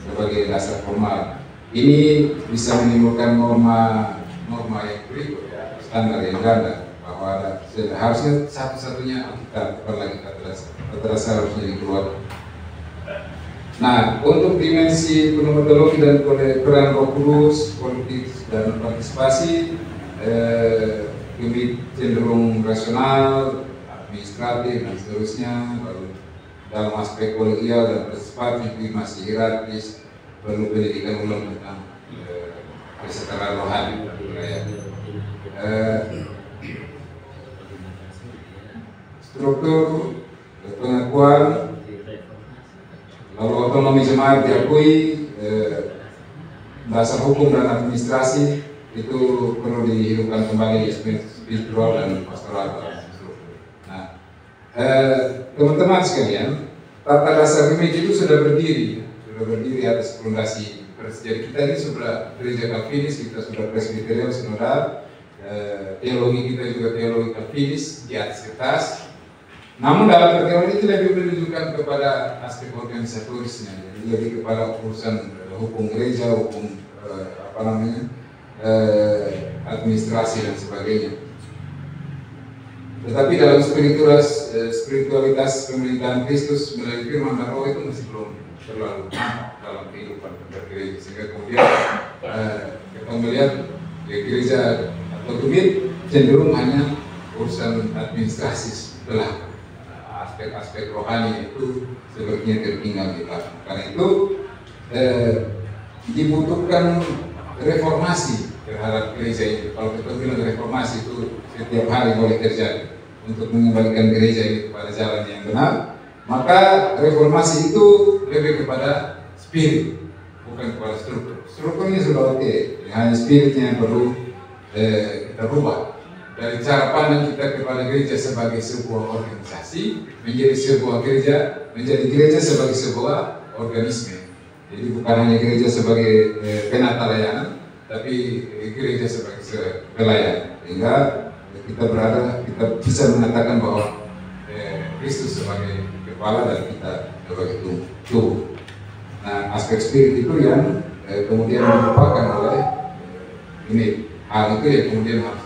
sebagai dasar formal. ini bisa menimbulkan norma yang berikut ya, standar yang ganda, bahwa harusnya satu-satunya Alkitab, bukan lagi kata harusnya dikeluarkan. Nah, untuk dimensi pneumatologi dan peran Roh Kudus, politik dan partisipasi, lebih cenderung rasional, administratif dan seterusnya. Lalu dalam aspek kolegial dan partisipatif masih hierarkis, perlu pendidikan ulang tentang kesetaraan rohani. Struktur pengakuan, lalu otonomi jemaat diakui, dasar hukum dan administrasi itu perlu dihidupkan kembali di spiritual dan pastoral. Nah, teman-teman sekalian, tata dasar image itu sudah berdiri atas fondasi. Jadi kita ini sudah gereja Calvinis, kita sudah presbyterian sinodal, teologi kita juga teologi Calvinis di atas kertas. Namun dalam pertemuan itu lebih menunjukkan kepada aspek organisatorisnya, jadi lebih kepada urusan hukum gereja, hukum administrasi dan sebagainya. Tetapi dalam spiritualitas pemerintahan Kristus melalui firman dan roh itu masih belum terlalu dalam kehidupan bergereja, sehingga kemudian kita melihat gereja atau tumit cenderung hanya urusan administrasi belakang. Aspek-aspek rohani itu sepertinya tertinggal di belakang. Karena itu dibutuhkan reformasi terhadap gereja ini. Kalau kita bilang reformasi itu setiap hari boleh terjadi untuk mengembalikan gereja ini kepada jalan yang benar, maka reformasi itu lebih kepada spirit, bukan kepada struktur. Strukturnya sudah oke, hanya spiritnya yang perlu kita rubah. Dari cara pandang kita kepada gereja sebagai sebuah organisasi menjadi gereja sebagai sebuah organisme. Jadi bukan hanya gereja sebagai penata layanan, tapi gereja sebagai pelayan. Sehingga kita bisa mengatakan bahwa Kristus sebagai kepala dan kita sebagai tubuh. Nah, aspek spirit itu yang kemudian dilupakan oleh ini. Hal itu yang kemudian harus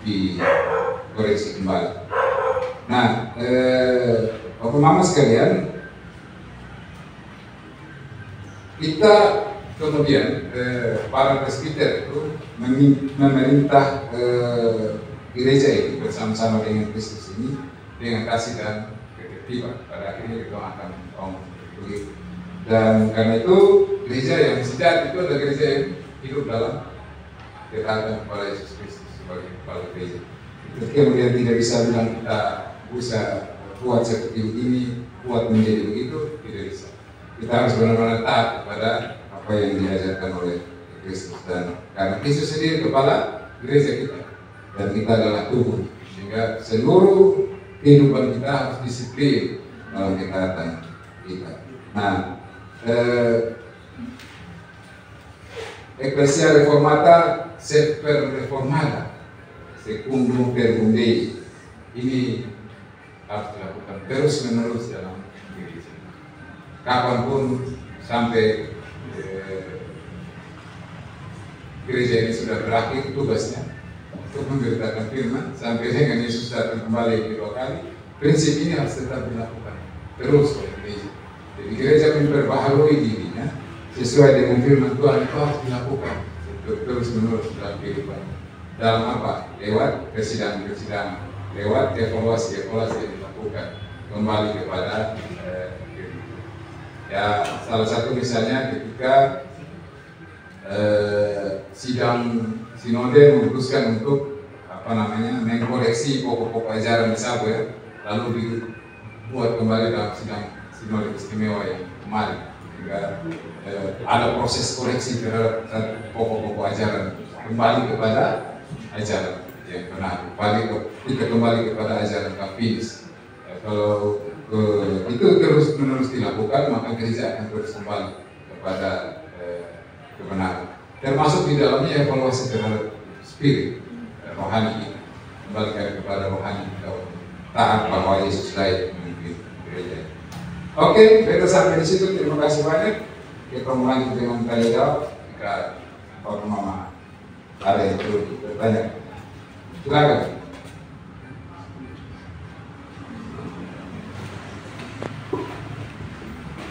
dikoreksi kembali. Nah, Bapak Mama sekalian, kita kemudian para presbiter itu memerintah gereja ini bersama-sama dengan Kristus ini dengan kasih dan ketertiban. Pada akhirnya kita akan begitu. Dan karena itu gereja yang sejati itu adalah gereja yang hidup dalam ketaatan kepada Yesus Kristus sebagai kepala gereja. Kemudian tidak bisa bilang kita bisa buat seperti ini, buat menjadi begitu, tidak bisa. Kita harus benar-benar taat kepada apa yang diajarkan oleh Kristus, dan karena Kristus sendiri kepala gereja kita dan kita adalah tubuh, sehingga seluruh kehidupan kita harus disiplin dalam ketaatan kita. Nah, Ecclesia Reformata Semper Reformata Secundum Verbum Dei ini harus dilakukan terus menerus dalam gereja. Kapanpun sampai gereja ini sudah berakhir tugasnya untuk memberitakan firman sampai dengan Yesus datang kembali kedua kali, prinsip ini harus tetap dilakukan terus oleh gereja. Jadi gereja memperbaharui dirinya sesuai dengan firman Tuhan, itu harus dilakukan terus menerus dalam kehidupan. Dalam apa? Lewat persidangan, lewat evaluasi yang dilakukan kembali kepada ya, salah satu misalnya ketika sidang sinode memutuskan untuk mengkoreksi pokok-pokok ajaran di Sabu, ya, lalu dibuat kembali dalam sidang sinode istimewa yang kemarin, sehingga ada proses koreksi terhadap pokok-pokok ajaran kembali kepada ajaran yang benar, kembali kepada ajaran Calvinis. Kalau itu terus menerus dilakukan, maka gereja akan terus kembali kepada kebenaran. Termasuk di dalamnya evaluasi terhadap spirit rohani, kembali kepada rohani kita, taat bahwa Yesus layak memimpin gereja. Oke, kita sampai di situ. Terima kasih banyak. Kita mulai dengan tanya jawab. Maka Bapak Mama ada itu bertanya. Silakan.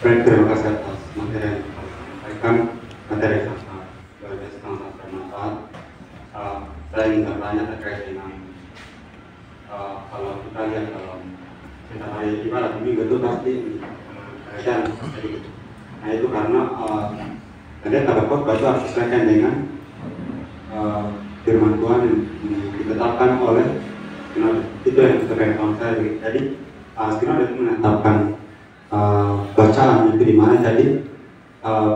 Baik, terima kasih atas materi yang disampaikan. Materi yang luar biasa sangat bermanfaat. Saya ingin bertanya terkait dengan kalau kita lihat dalam kita hari ibadah minggu itu pasti kerjaan sedikit. Nah itu karena ada tabakot itu harus disesuaikan dengan firman Tuhan yang ditetapkan oleh itu yang terkait dengan saya. Jadi Sinode itu menetapkan bacaan itu di mana, jadi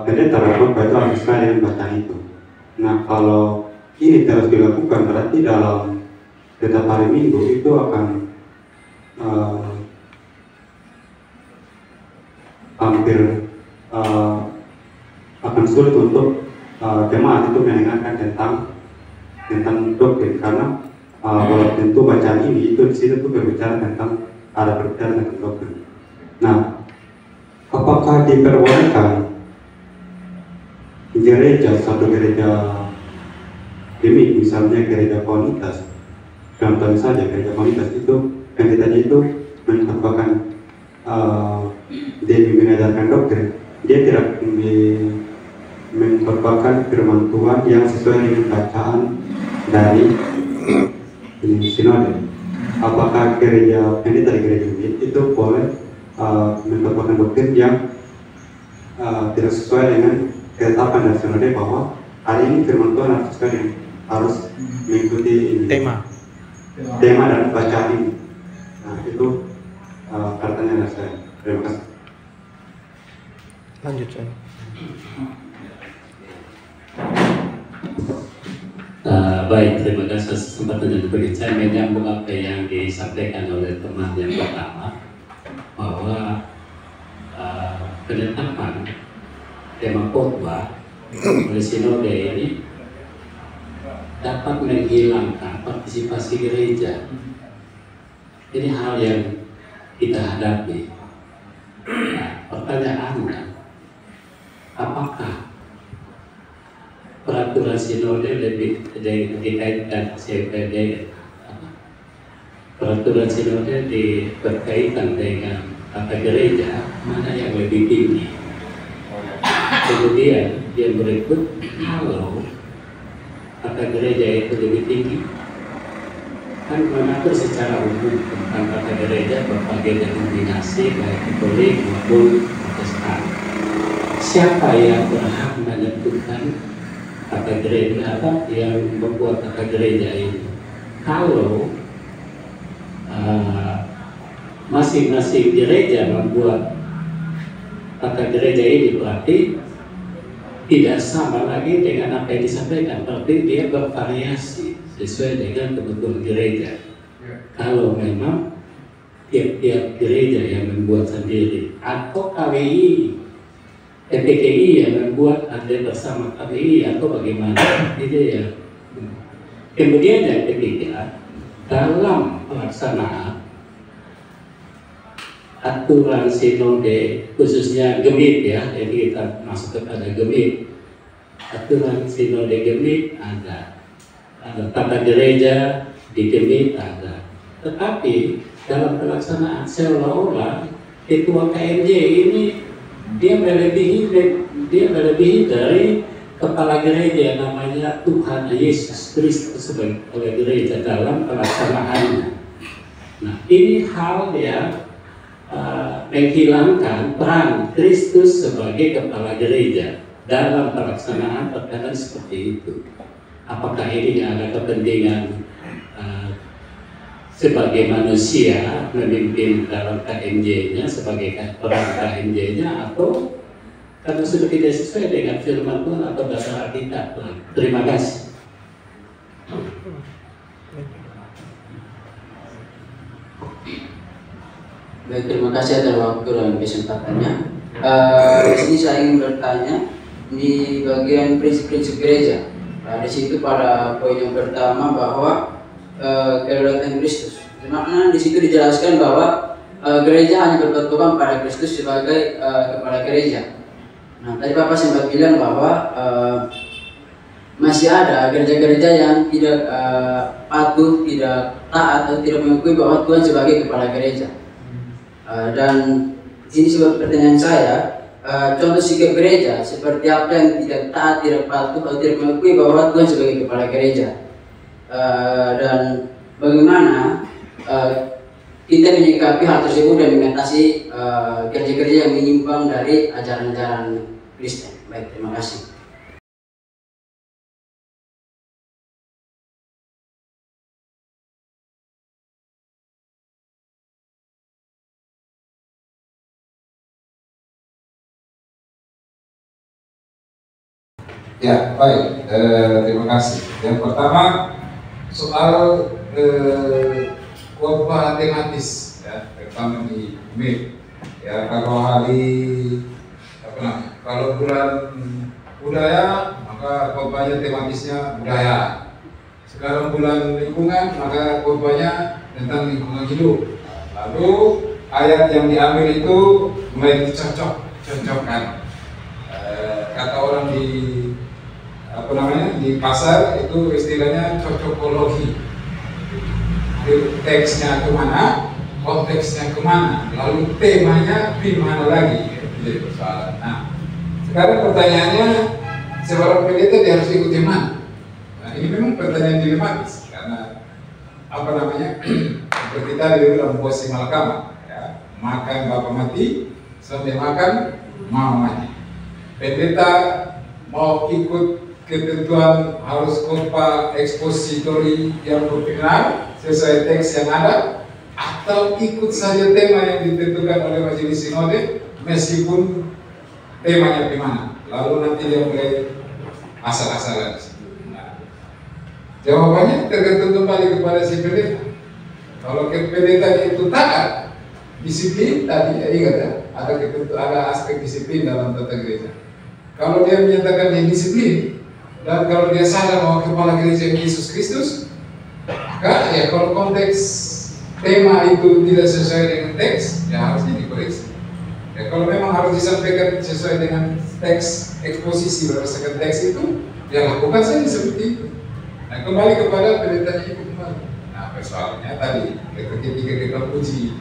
pendeta berkhotbah itu harus sesuai dengan bacaan itu. Nah kalau ini terus dilakukan berarti dalam setiap hari Minggu itu akan hampir akan sulit untuk jemaat itu mendengarkan tentang doktrin, karena kalau tentu bacaan ini itu di situ tuh berbicara tentang tentang doktrin. Nah, apakah diperbolehkan gereja, satu gereja demi misalnya gereja komunitas, contohnya saja gereja komunitas itu pendetanya itu merupakan dia mengajarkan doktrin, dia tidak merupakan firman Tuhan yang sesuai dengan bacaan dari sinode. Apakah gereja pendeta di gereja itu boleh merupakan doktrin yang tidak sesuai dengan ketetapan dari sinode bahwa hari ini firman Tuhan harus sesuai dengan, harus mengikuti tema dan bacaan ini. Nah itu pertanyaan dari saya. Terima kasih. Lanjut saya. Baik, terima kasih atas kesempatan yang diberikan. Saya menyambung apa yang disampaikan oleh teman yang pertama, bahwa penetapan tema khotbah oleh sinode ini dapat menghilangkan partisipasi gereja. Ini hal yang kita hadapi. Nah, pertanyaannya, apakah peraturan sinode lebih dikaitkan CPD, peraturan sinode berkaitan dengan tata gereja, mana yang lebih tinggi? Kemudian yang berikut, kalau tata gereja itu lebih tinggi, kan mengatur secara umum tentang tata gereja berbagai denominasi baik Katolik maupun Protestan. Siapa yang berhak menentukan tata gereja, apa yang membuat tata gereja ini? Kalau masing-masing gereja membuat tata gereja ini, berarti tidak sama lagi dengan apa yang disampaikan, berarti dia bervariasi sesuai dengan kebutuhan gereja. Kalau memang tiap-tiap gereja yang membuat sendiri, atau KWI, PPKI yang membuat ada bersama KWI, atau bagaimana, itu ya. Kemudian yang ketiga, dalam pelaksanaan aturan sinode, khususnya gemit ya, jadi kita masuk kepada gemit. Aturan sinode gemit ada tata gereja di gemit ada, tetapi dalam pelaksanaan seolah-olah ketua KMJ ini dia melebihi dari kepala gereja yang namanya Tuhan Yesus Kristus sebagai gereja dalam pelaksanaannya. Nah, ini hal yang menghilangkan peran Kristus sebagai kepala gereja dalam pelaksanaan perkara seperti itu. Apakah ini ada kepentingan sebagai manusia memimpin dalam KMJ-nya, sebagai peran KMJ-nya, atau karena sudah tidak sesuai dengan firman Tuhan atau dasar Alkitab? Terima kasih. Baik, terima kasih atas waktu dan kesempatannya. Di sini saya ingin bertanya di bagian prinsip-prinsip gereja. Nah, di situ pada poin yang pertama bahwa kedaulatan Kristus. Karena di situ dijelaskan bahwa gereja hanya berpedoman pada Kristus sebagai kepala gereja. Nah, tadi Bapak sempat bilang bahwa masih ada gereja-gereja yang tidak patuh, tidak taat atau tidak mengakui bahwa Tuhan sebagai kepala gereja. Dan di sini sebab pertanyaan saya, contoh sikap gereja seperti apa yang tidak taat, tidak patuh atau tidak mengakui bahwa Tuhan sebagai kepala gereja, dan bagaimana kita menyikapi hal tersebut dan mengatasi gereja-gereja yang menyimpang dari ajaran-ajaran Kristen. Baik, terima kasih. Ya, baik. Terima kasih. Yang pertama soal khotbah tematis, ya, terutama di MIP. Ya, kalau hari kalau bulan budaya, maka khotbahnya tematisnya budaya. Sekarang bulan lingkungan, maka khotbahnya tentang lingkungan hidup. Lalu ayat yang diambil itu mulai dicocokkan. Kata orang di di pasar itu istilahnya cocokologi. Teksnya kemana, konteksnya kemana, lalu temanya di mana lagi, jadi persoalan. Nah, sekarang pertanyaannya, seorang pendeta dia harus ikut yang mana? Nah, ini memang pertanyaan dilematis karena seperti tadi bilang Bosi Malakama, ya, makan bapak mati, sampai makan mama mati. Pendeta mau ikut ketentuan harus khotbah ekspositori yang benar sesuai teks yang ada, atau ikut saja tema yang ditentukan oleh majelis sinode meskipun temanya di mana, lalu nanti dia mulai asal-asalan. Nah, jawabannya tergantung kembali kepada si pendeta. Kalau pendeta itu taat disiplin tadi, ya ingat ya, ada aspek disiplin dalam tata gereja. Kalau dia menyatakan dia disiplin, dan kalau dia sadar bahwa kepala gereja Yesus Kristus, maka ya kalau konteks tema itu tidak sesuai dengan teks, ya harusnya dikoreksi. Ya kalau memang harus disampaikan sesuai dengan teks, eksposisi berdasarkan teks itu, ya lakukan saja seperti itu. Nah, kembali kepada pendetanya itu kembali. Nah, persoalannya tadi ketika kita uji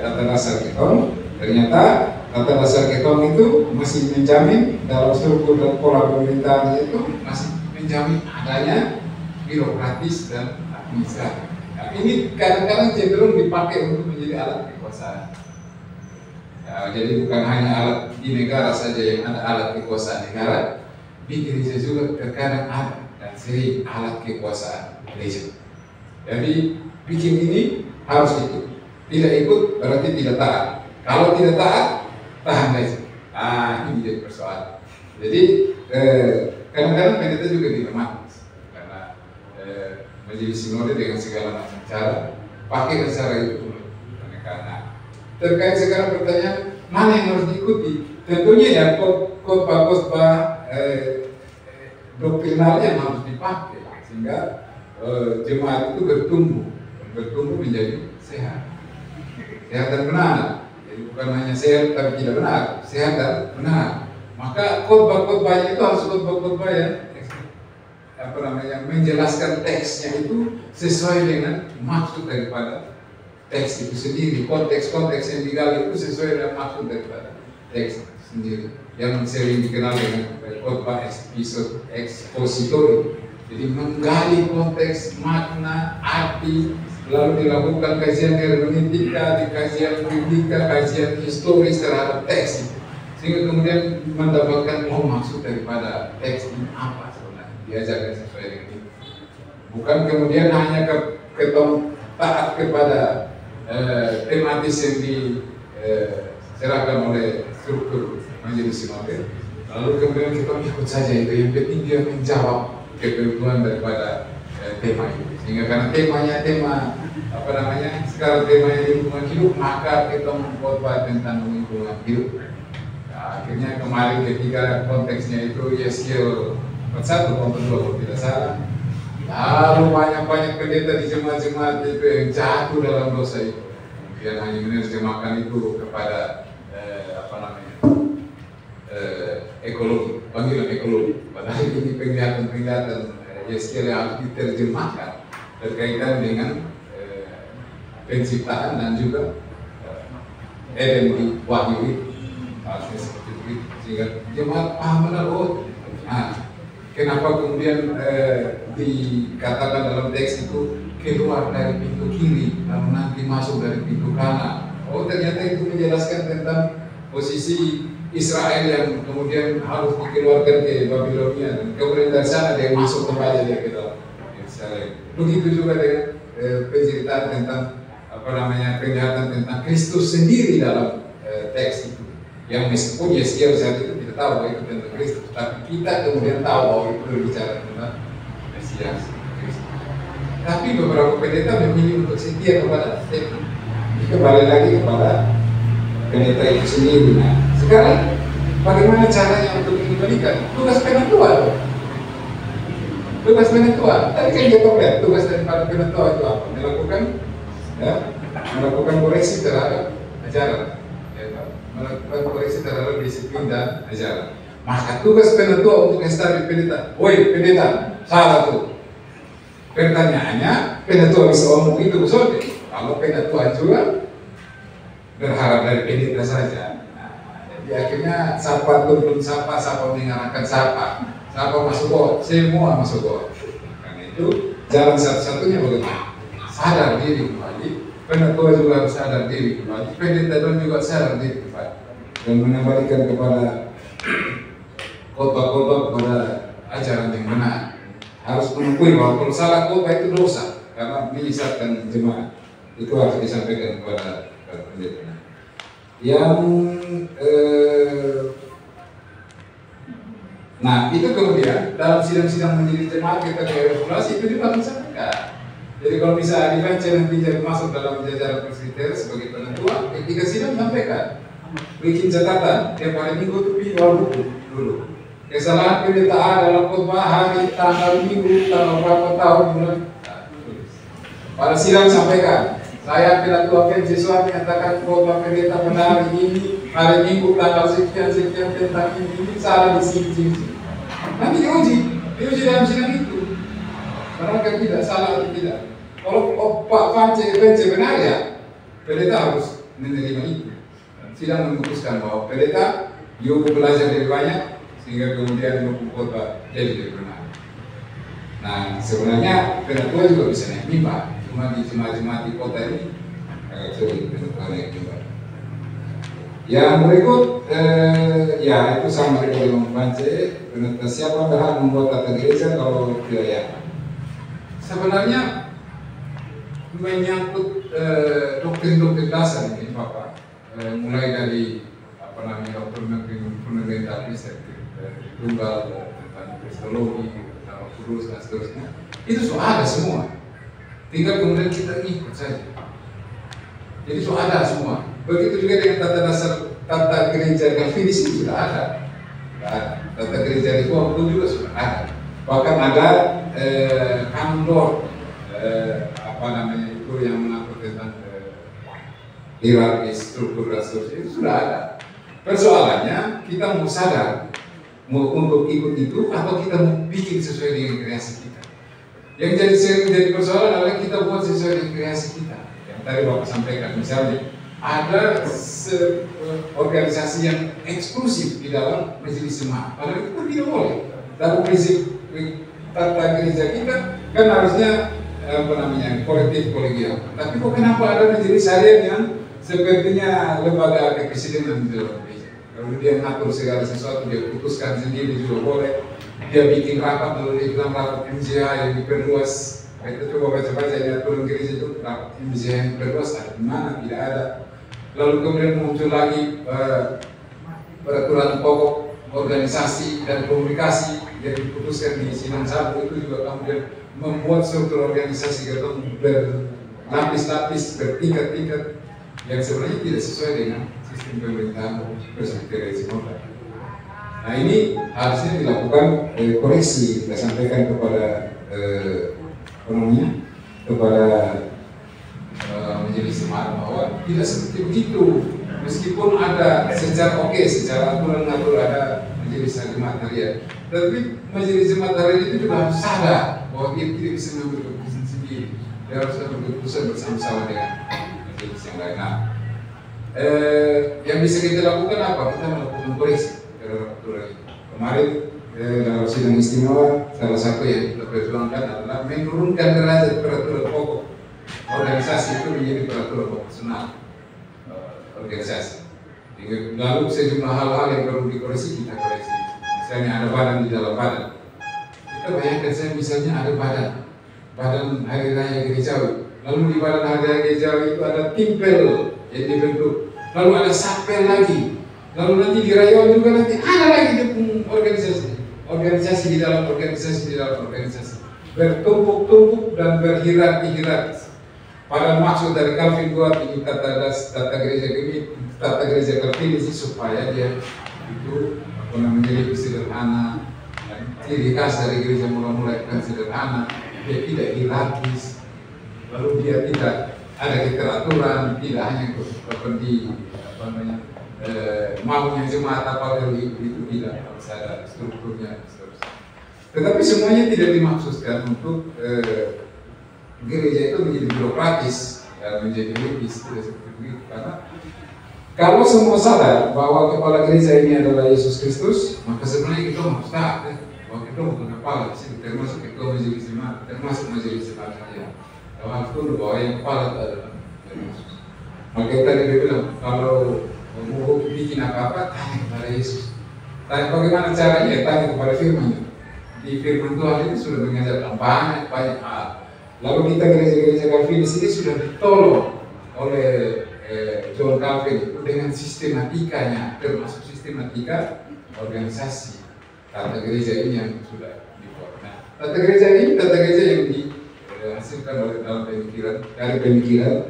tata dasar keton, ternyata tata dasar keton itu masih menjamin dalam struktur dan pola pemerintahan itu masih menjamin adanya birokratis dan administratif. Nah, ini kadang-kadang cenderung dipakai untuk menjadi alat kekuasaan. Ya, jadi bukan hanya alat di negara saja yang ada alat kekuasaan negara, di gereja juga terkadang ada dan sering alat kekuasaan gereja. Jadi bikin ini harus ikut. Tidak ikut berarti tidak taat. Kalau tidak taat, tahan aja. Ini jadi persoalan. Jadi kadang-kadang pendeta juga dilematis karena majelis sinode dengan segala macam cara pakai cara itu dulu. Karena terkait sekarang pertanyaan mana yang harus diikuti? Tentunya ya khotbah doktrinalnya harus dipakai sehingga jemaat itu bertumbuh menjadi sehat dan benar. Jadi bukan hanya sehat tapi tidak benar, sehat dan benar. Maka khotbah-khotbahnya itu harus khotbah-khotbah yang menjelaskan teksnya itu sesuai dengan maksud daripada teks itu sendiri. Konteks-konteks yang digali itu sesuai dengan maksud daripada teks itu sendiri. Yang sering dikenal dengan khotbah ekspositori. Jadi menggali konteks, makna, arti, lalu dilakukan kajian hermeneutika, kajian biblika, kajian historis terhadap teks itu, sehingga kemudian mendapatkan maksud daripada teks ini apa sebenarnya, diajarkan sesuai dengan itu. Bukan kemudian hanya taat kepada tematis yang diserahkan oleh struktur majelis sinode, lalu kemudian kita ikut saja itu. Yang penting dia menjawab kebutuhan daripada tema itu, sehingga karena tema sekarang temanya lingkungan hidup, maka kita membuat tentang lingkungan hidup. Nah, akhirnya kemarin ketika konteksnya itu Yeskiel 41 kalau tidak salah, lalu banyak pendeta di jemaat-jemaat itu yang jatuh dalam dosa itu, kemudian hanya menerjemahkan itu kepada ekologi, panggilan ekologi. Padahal ini penglihatan-penglihatan Yeskiel yang harus diterjemahkan berkaitan dengan penciptaan dan juga Eden di Wahyu itu. Harusnya seperti itu, sehingga jemaat paham benar. Nah, kenapa kemudian dikatakan dalam teks itu keluar dari pintu kiri lalu nanti masuk dari pintu kanan? Oh, ternyata itu menjelaskan tentang posisi Israel yang kemudian harus dikeluarkan ke Babilonia dan kemudian dari sana dia masuk kembali dia ke dalam Yerusalem. Begitu juga dengan penceritaan tentang penglihatan tentang Kristus sendiri dalam teks itu. Yang meskipun Yeskiel saat itu tidak tahu bahwa itu tentang Kristus, tapi kita kemudian tahu bahwa itu berbicara tentang Mesias Kristus. Tapi beberapa pendeta memilih untuk setia kepada teks. Kembali lagi kepada pendeta itu sendiri. Nah, sekarang bagaimana caranya untuk mengembalikan tugas penatua? Tugas penatua. Tadi kan dia lihat tugas daripada penatua itu apa? Melakukan koreksi terhadap ajaran. Melakukan koreksi terhadap disiplin dan ajaran. Maka tugas penatua untuk establish pendeta, woi pendeta, salah tuh. Pertanyaannya, penatua bisa ngomong itu betul? Kalau penatua juga berharap dari pendeta saja. Nah, jadi akhirnya siapa tuntun siapa mengarahkan siapa masuk got, semua masuk got. Karena itu jalan satu-satunya bagaimana? Sadar diri kembali. Penatua juga harus sadar diri kembali, pendeta juga sadar diri kembali dan mengembalikan kepada khotbah-khotbah kepada ajaran yang benar. Harus mengakui bahwa kalau salah khotbah itu dosa karena menyesatkan jemaat. Itu harus disampaikan kepada pendeta. Yang nah itu kemudian dalam sidang-sidang menjadi jemaat kita ke reformasi itu juga disampaikan. Jadi kalau bisa dibaca nanti jadi masuk dalam jajaran presbiter sebagai penatua, ketika sidang sampaikan, bikin catatan tiap hari minggu itu jual buku dulu. Kesalahan pendeta A dalam khotbah hari tanggal minggu tanggal berapa tahun bulan. Pada sidang sampaikan, saya penatua siswa menyatakan khotbah pendeta pada hari ini hari minggu tanggal sekian tentang ini salah di sini. Nanti diuji dalam sidang itu. Karena tidak salah atau tidak. Kalau Pak Vance benar ya, pendeta harus menerima itu. Sidang memutuskan bahwa pendeta belajar lebih banyak sehingga kemudian khotbah jadi lebih benar. Nah sebenarnya penatua juga bisa naik mimbar, cuma di jemaat-jemaat di kota ini agak sulit penatua naik mimbar. Yang berikut ya itu sama dengan Vance, pendeta siapa berhak membuat tata gereja kalau tidak ya? Sebenarnya menyangkut doktrin-doktrin dasar ini Bapak, mulai dari doktrin fundamentalis tunggal tentang kristologi, tentang kudus dan seterusnya, itu sudah ada semua. Tinggal kemudian kita ikut saja. Jadi sudah ada semua. Begitu juga dengan tata gereja Calvinis itu sudah ada. Tata gereja Reform itu juga sudah ada. Bahkan ada kantor itu yang mengatur tentang hierarki struktur dan seterusnya itu sudah ada. Persoalannya kita mau sadar mau untuk ikut itu atau kita mau bikin sesuai dengan kreasi kita. Yang jadi persoalan adalah kita buat sesuai dengan kreasi kita. Yang tadi Bapak sampaikan misalnya ada organisasi yang eksklusif di dalam majelis jemaat. Padahal itu tidak boleh. Dalam prinsip tata gereja kita kan harusnya kolektif kolegial. Tapi kok kenapa ada majelis harian yang sepertinya lembaga kepresidenan di dalam gereja? Kalau dia mengatur segala sesuatu, dia putuskan sendiri juga boleh. Dia bikin rapat lalu dia bilang rapat MJH yang diperluas. Kita coba baca-baca ini aturan gereja itu rapat MJH yang diperluas ada di mana? Tidak ada. Lalu kemudian muncul lagi peraturan pokok organisasi dan komunikasi yang diputuskan di Sidang Sabu itu juga kemudian membuat struktur organisasi ketemu berlapis-lapis, bertingkat-tingkat yang sebenarnya tidak sesuai dengan sistem pemerintahan presbiterisme modern. Nah ini harusnya dilakukan koreksi, kita sampaikan kepada kepada majelis jemaat bahwa tidak seperti begitu. Meskipun ada secara secara aturan ada majelis jemaat harian. Tapi majelis jemaat harian itu juga harus sadar bahwa dia tidak bisa mengambil keputusan sendiri. Dia harus mengambil keputusan bersama-sama dengan majelis yang lain. Nah, yang bisa kita lakukan apa? Kita melakukan koreksi terhadap aturan itu. Kemarin dalam sidang istimewa, salah satu yang kita perjuangkan adalah menurunkan derajat peraturan pokok organisasi itu menjadi peraturan proporsional organisasi. Lalu sejumlah hal-hal yang perlu dikoreksi kita koreksi. Misalnya ada badan di dalam badan. Kita bayangkan saya misalnya ada badan hari raya gerejawi. Lalu di badan hari raya gerejawi itu ada timpel yang dibentuk. Lalu ada sapel lagi. Lalu nanti di rayuan juga nanti ada lagi organisasi di dalam organisasi. Bertumpuk-tumpuk dan berhierarki. Padahal maksud dari Calvin buat ini tata gereja Calvinis supaya dia itu menjadi sederhana. Ciri khas dari gereja mula-mula itu sederhana, dia tidak hierarkis, lalu dia tidak ada keteraturan, tidak hanya seperti maunya jemaat apa itu tidak harus ada strukturnya. Tetapi semuanya tidak dimaksudkan untuk gereja itu menjadi birokratis dan menjadi litis, tidak seperti itu. Karena kalau semua sadar bahwa kepala gereja ini adalah Yesus Kristus, maka sebenarnya kita harus tahu bahwa kita bukan kepala, termasuk ketua majelis jemaat, termasuk majelis jemaat saja. Kita harus tahu bahwa yang kepala itu adalah Yesus. Maka tadi dia bilang kalau mau bikin apa-apa, tanya kepada Yesus. Tanya bagaimana caranya, tanya kepada firman-Nya. Di firman Tuhan itu sudah mengajarkan banyak hal. Lalu kita gereja-gereja Calvinis ini sudah ditolong oleh John Calvin dengan sistematikanya, termasuk sistematika organisasi tata gereja ini yang sudah dibuat. Nah, tata gereja ini tata gereja yang dihasilkan oleh dalam pemikiran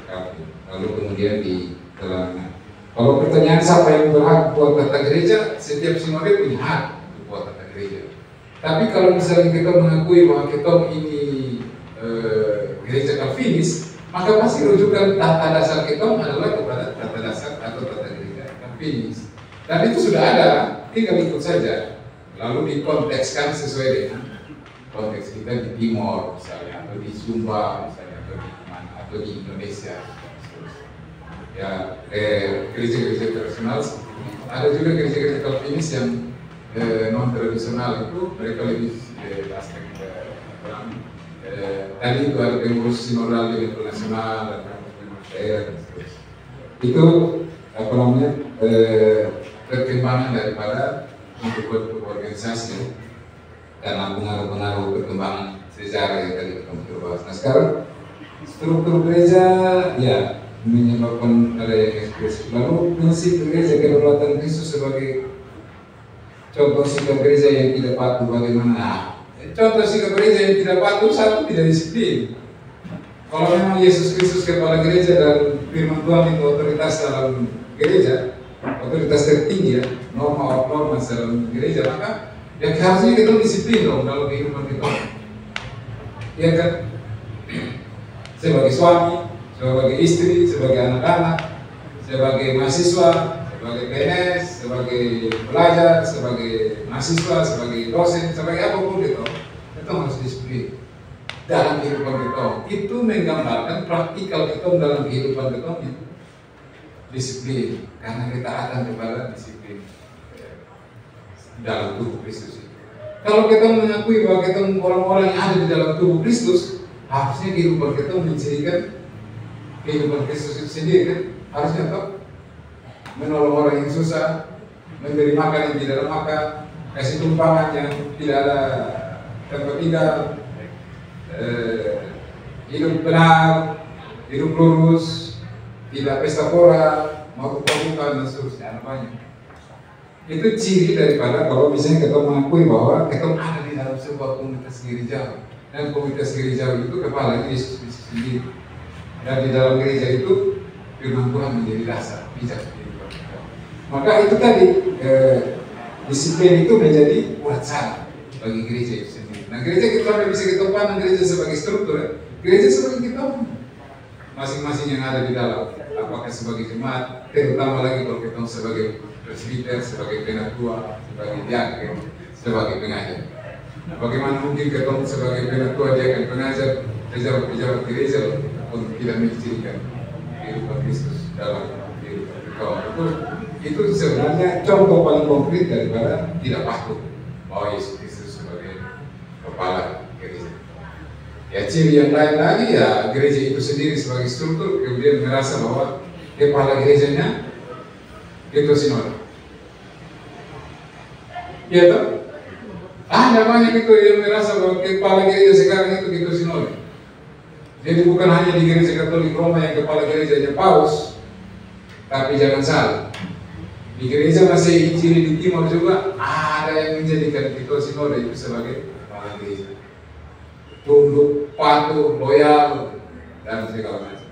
Calvin. Lalu kemudian diterangkan. Kalau pertanyaan siapa yang berhak buat tata gereja, setiap sinode punya hak untuk buat tata gereja. Tapi kalau misalnya kita mengakui bahwa kita ini gereja Calvinis, maka pasti rujukan tata dasar kita adalah kepada tata dasar atau tata gereja Calvinis. Dan itu sudah ada, tinggal ikut saja. Lalu dikontekskan sesuai dengan konteks kita di Timor misalnya, atau di Sumba misalnya, atau di mana, atau di Indonesia. Ya, gereja-gereja tradisional. Ada juga gereja-gereja Calvinis yang non tradisional itu mereka lebih aspek tadi itu ada pengurus sinodal di level nasional dan pengurus daerah dan seterusnya. Itu apa namanya perkembangan daripada bentuk organisasi karena pengaruh perkembangan sejarah yang tadi kita bahas. Nah sekarang struktur gereja ya menyebabkan ada yang ekspresif. Lalu prinsip gereja kedaulatan Kristus sebagai contoh sikap gereja yang tidak patuh bagaimana? Contoh sikap gereja yang tidak patuh, satu tidak disiplin. Kalau memang Yesus Kristus kepala gereja dan firman Tuhan itu otoritas dalam gereja, otoritas tertinggi ya, norma dalam gereja, maka ya harusnya kita disiplin dong dalam kehidupan kita. Ya kan? Sebagai suami, sebagai istri, sebagai anak-anak, sebagai mahasiswa, sebagai PNS, sebagai pelajar, sebagai mahasiswa, sebagai dosen, sebagai apapun itu harus disiplin dalam kehidupan kita. Itu menggambarkan praktikal kita dalam kehidupan kita itu disiplin, karena kita akan kepada disiplin dalam tubuh Kristus. Kalau kita mengakui bahwa kita orang-orang yang ada di dalam tubuh Kristus, harusnya kehidupan kita mencirikan kehidupan Kristus itu sendiri kan? Harusnya toh menolong orang yang susah, memberi makan yang tidak ada makan, kasih tumpangan yang tidak ada tempat tinggal, hidup benar, hidup lurus, tidak pesta pora, mau bukan dan seterusnya, banyak. Itu ciri daripada kalau misalnya kita mengakui bahwa kita ada di dalam sebuah komunitas gereja, dan komunitas gereja itu kepala Yesus Kristus sendiri. Dan di dalam gereja itu firman Tuhan menjadi dasar bijak. Maka itu tadi disiplin itu menjadi wacana bagi gereja itu sendiri. Nah gereja kita bisa kita pandang gereja sebagai struktur, gereja sebagai kita masing-masing yang ada di dalam apa apakah sebagai jemaat, terutama lagi kalau kita sebagai presbiter, sebagai penatua, sebagai diaken, sebagai pengajar. Nah, bagaimana mungkin kita sebagai penatua, diaken, pengajar, pejabat gereja untuk tidak mencirikan kehidupan Kristus dalam kehidupan kita. Itu sebenarnya contoh paling konkret daripada tidak patuh bahwa Yesus Kristus sebagai kepala gereja. Ya, ciri yang lain lagi ya gereja itu sendiri sebagai struktur kemudian merasa bahwa kepala gerejanya itu sinode. Iya toh? Banyak itu yang merasa bahwa kepala gereja sekarang itu sinode. Jadi bukan hanya di gereja Katolik Roma yang kepala gerejanya Paus, tapi jangan salah. Di gereja masih ciri di timur juga ada yang menjadikan ketua sinode itu sebagai kepala gereja. Tunduk, patuh, loyal, dan segala macam.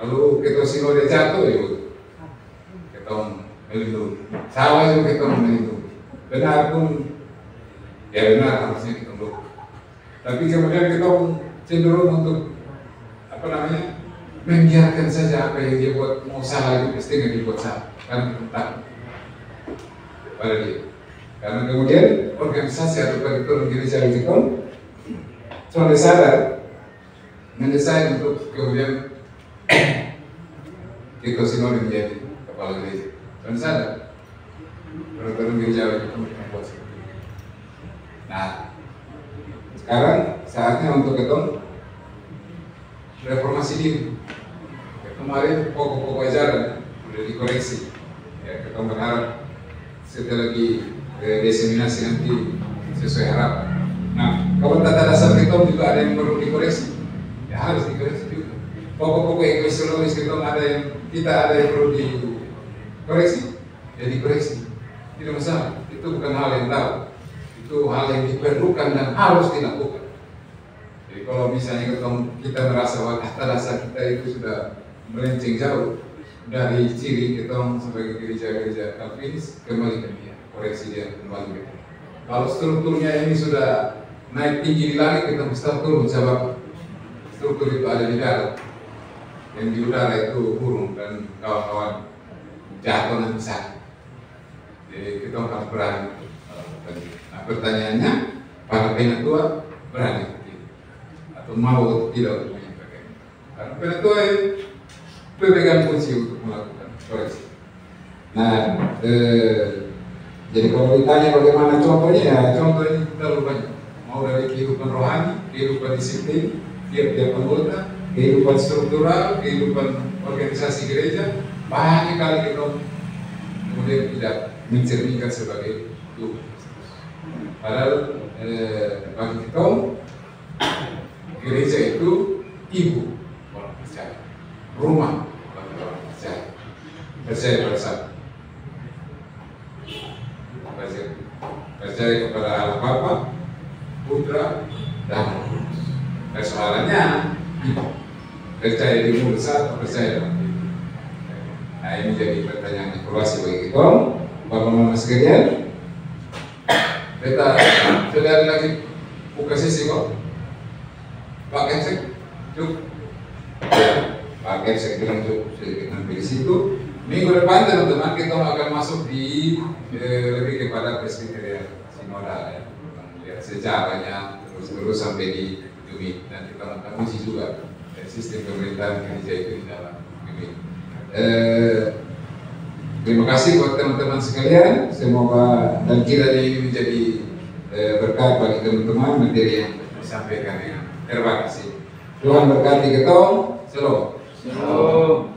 Lalu ketua sinode jatuh ya, kita melindungi. Salah juga kita melindungi. Benar pun, ya benar harusnya kita melindungi. Tapi kemudian kita cenderung untuk membiarkan saja apa yang dia buat, mau salah juga pasti nggak dibuat salah, karena kita takut pada dia. Karena kemudian organisasi atau peraturan gereja itu sudah sadar mendesain untuk kemudian ketua sinode menjadi kepala gereja. Sudah sadar peraturan gereja itu membuat seperti itu. Nah, sekarang saatnya untuk ketemu reformasi diri. Kemarin pokok-pokok ajaran sudah dikoreksi. Ya, kita berharap setelah diseminasi nanti sesuai harapan. Nah, kalau tata dasar kita juga ada yang perlu dikoreksi, ya harus dikoreksi juga. Pokok-pokok eklesiologis kita ada yang perlu dikoreksi, ya dikoreksi. Tidak masalah. Itu bukan hal yang tahu. Itu hal yang diperlukan dan harus dilakukan. Jadi kalau misalnya kita merasa bahwa tata dasar kita itu sudah melenceng jauh dari ciri kita sebagai gereja-gereja Calvinis, kembalikan dia, koreksi dia kembali. Kalau strukturnya ini sudah naik tinggi di langit, kita mesti turun sebab struktur itu ada di darat. Yang di udara itu burung dan kawan-kawan jatuh nanti sakit. Jadi kita harus berani. Nah, pertanyaannya, para penatua berani atau mau atau tidak untuk menyampaikan? Karena penatua pemegang kunci untuk melakukan koreksi. Nah, jadi kalau ditanya bagaimana contohnya, ya contohnya terlalu banyak. Mau dari kehidupan rohani, kehidupan disiplin, tiap-tiap anggota, kehidupan struktural, kehidupan organisasi gereja, banyak kali kita kemudian tidak mencerminkan sebagai Tuhan. Padahal bagi kita gereja itu ibu orang percaya, rumah orang percaya, percaya pada satu, percaya kepada Allah Bapa, Putra, dan Roh Kudus. Persoalannya percaya di mulut atau percaya dalam hati. Nah, ini jadi pertanyaan evaluasi bagi kita, Bapak-Bapak sekalian. Kita sudah lagi buka sesi kok. Pak Kensek, cukup. Pak Kensek bilang cukup sedikit sampai di situ. Minggu depan teman-teman kita akan masuk di lebih kepada presbyterian sinodal ya. Lihat sejarahnya terus sampai di Umi dan kita akan uji juga sistem pemerintahan gereja itu di dalam Umi. Terima kasih buat teman-teman sekalian. Semoga dan kiranya ini menjadi berkat bagi teman-teman materi yang disampaikan. Terima kasih. Tuhan berkati kita. Shalom. Shalom.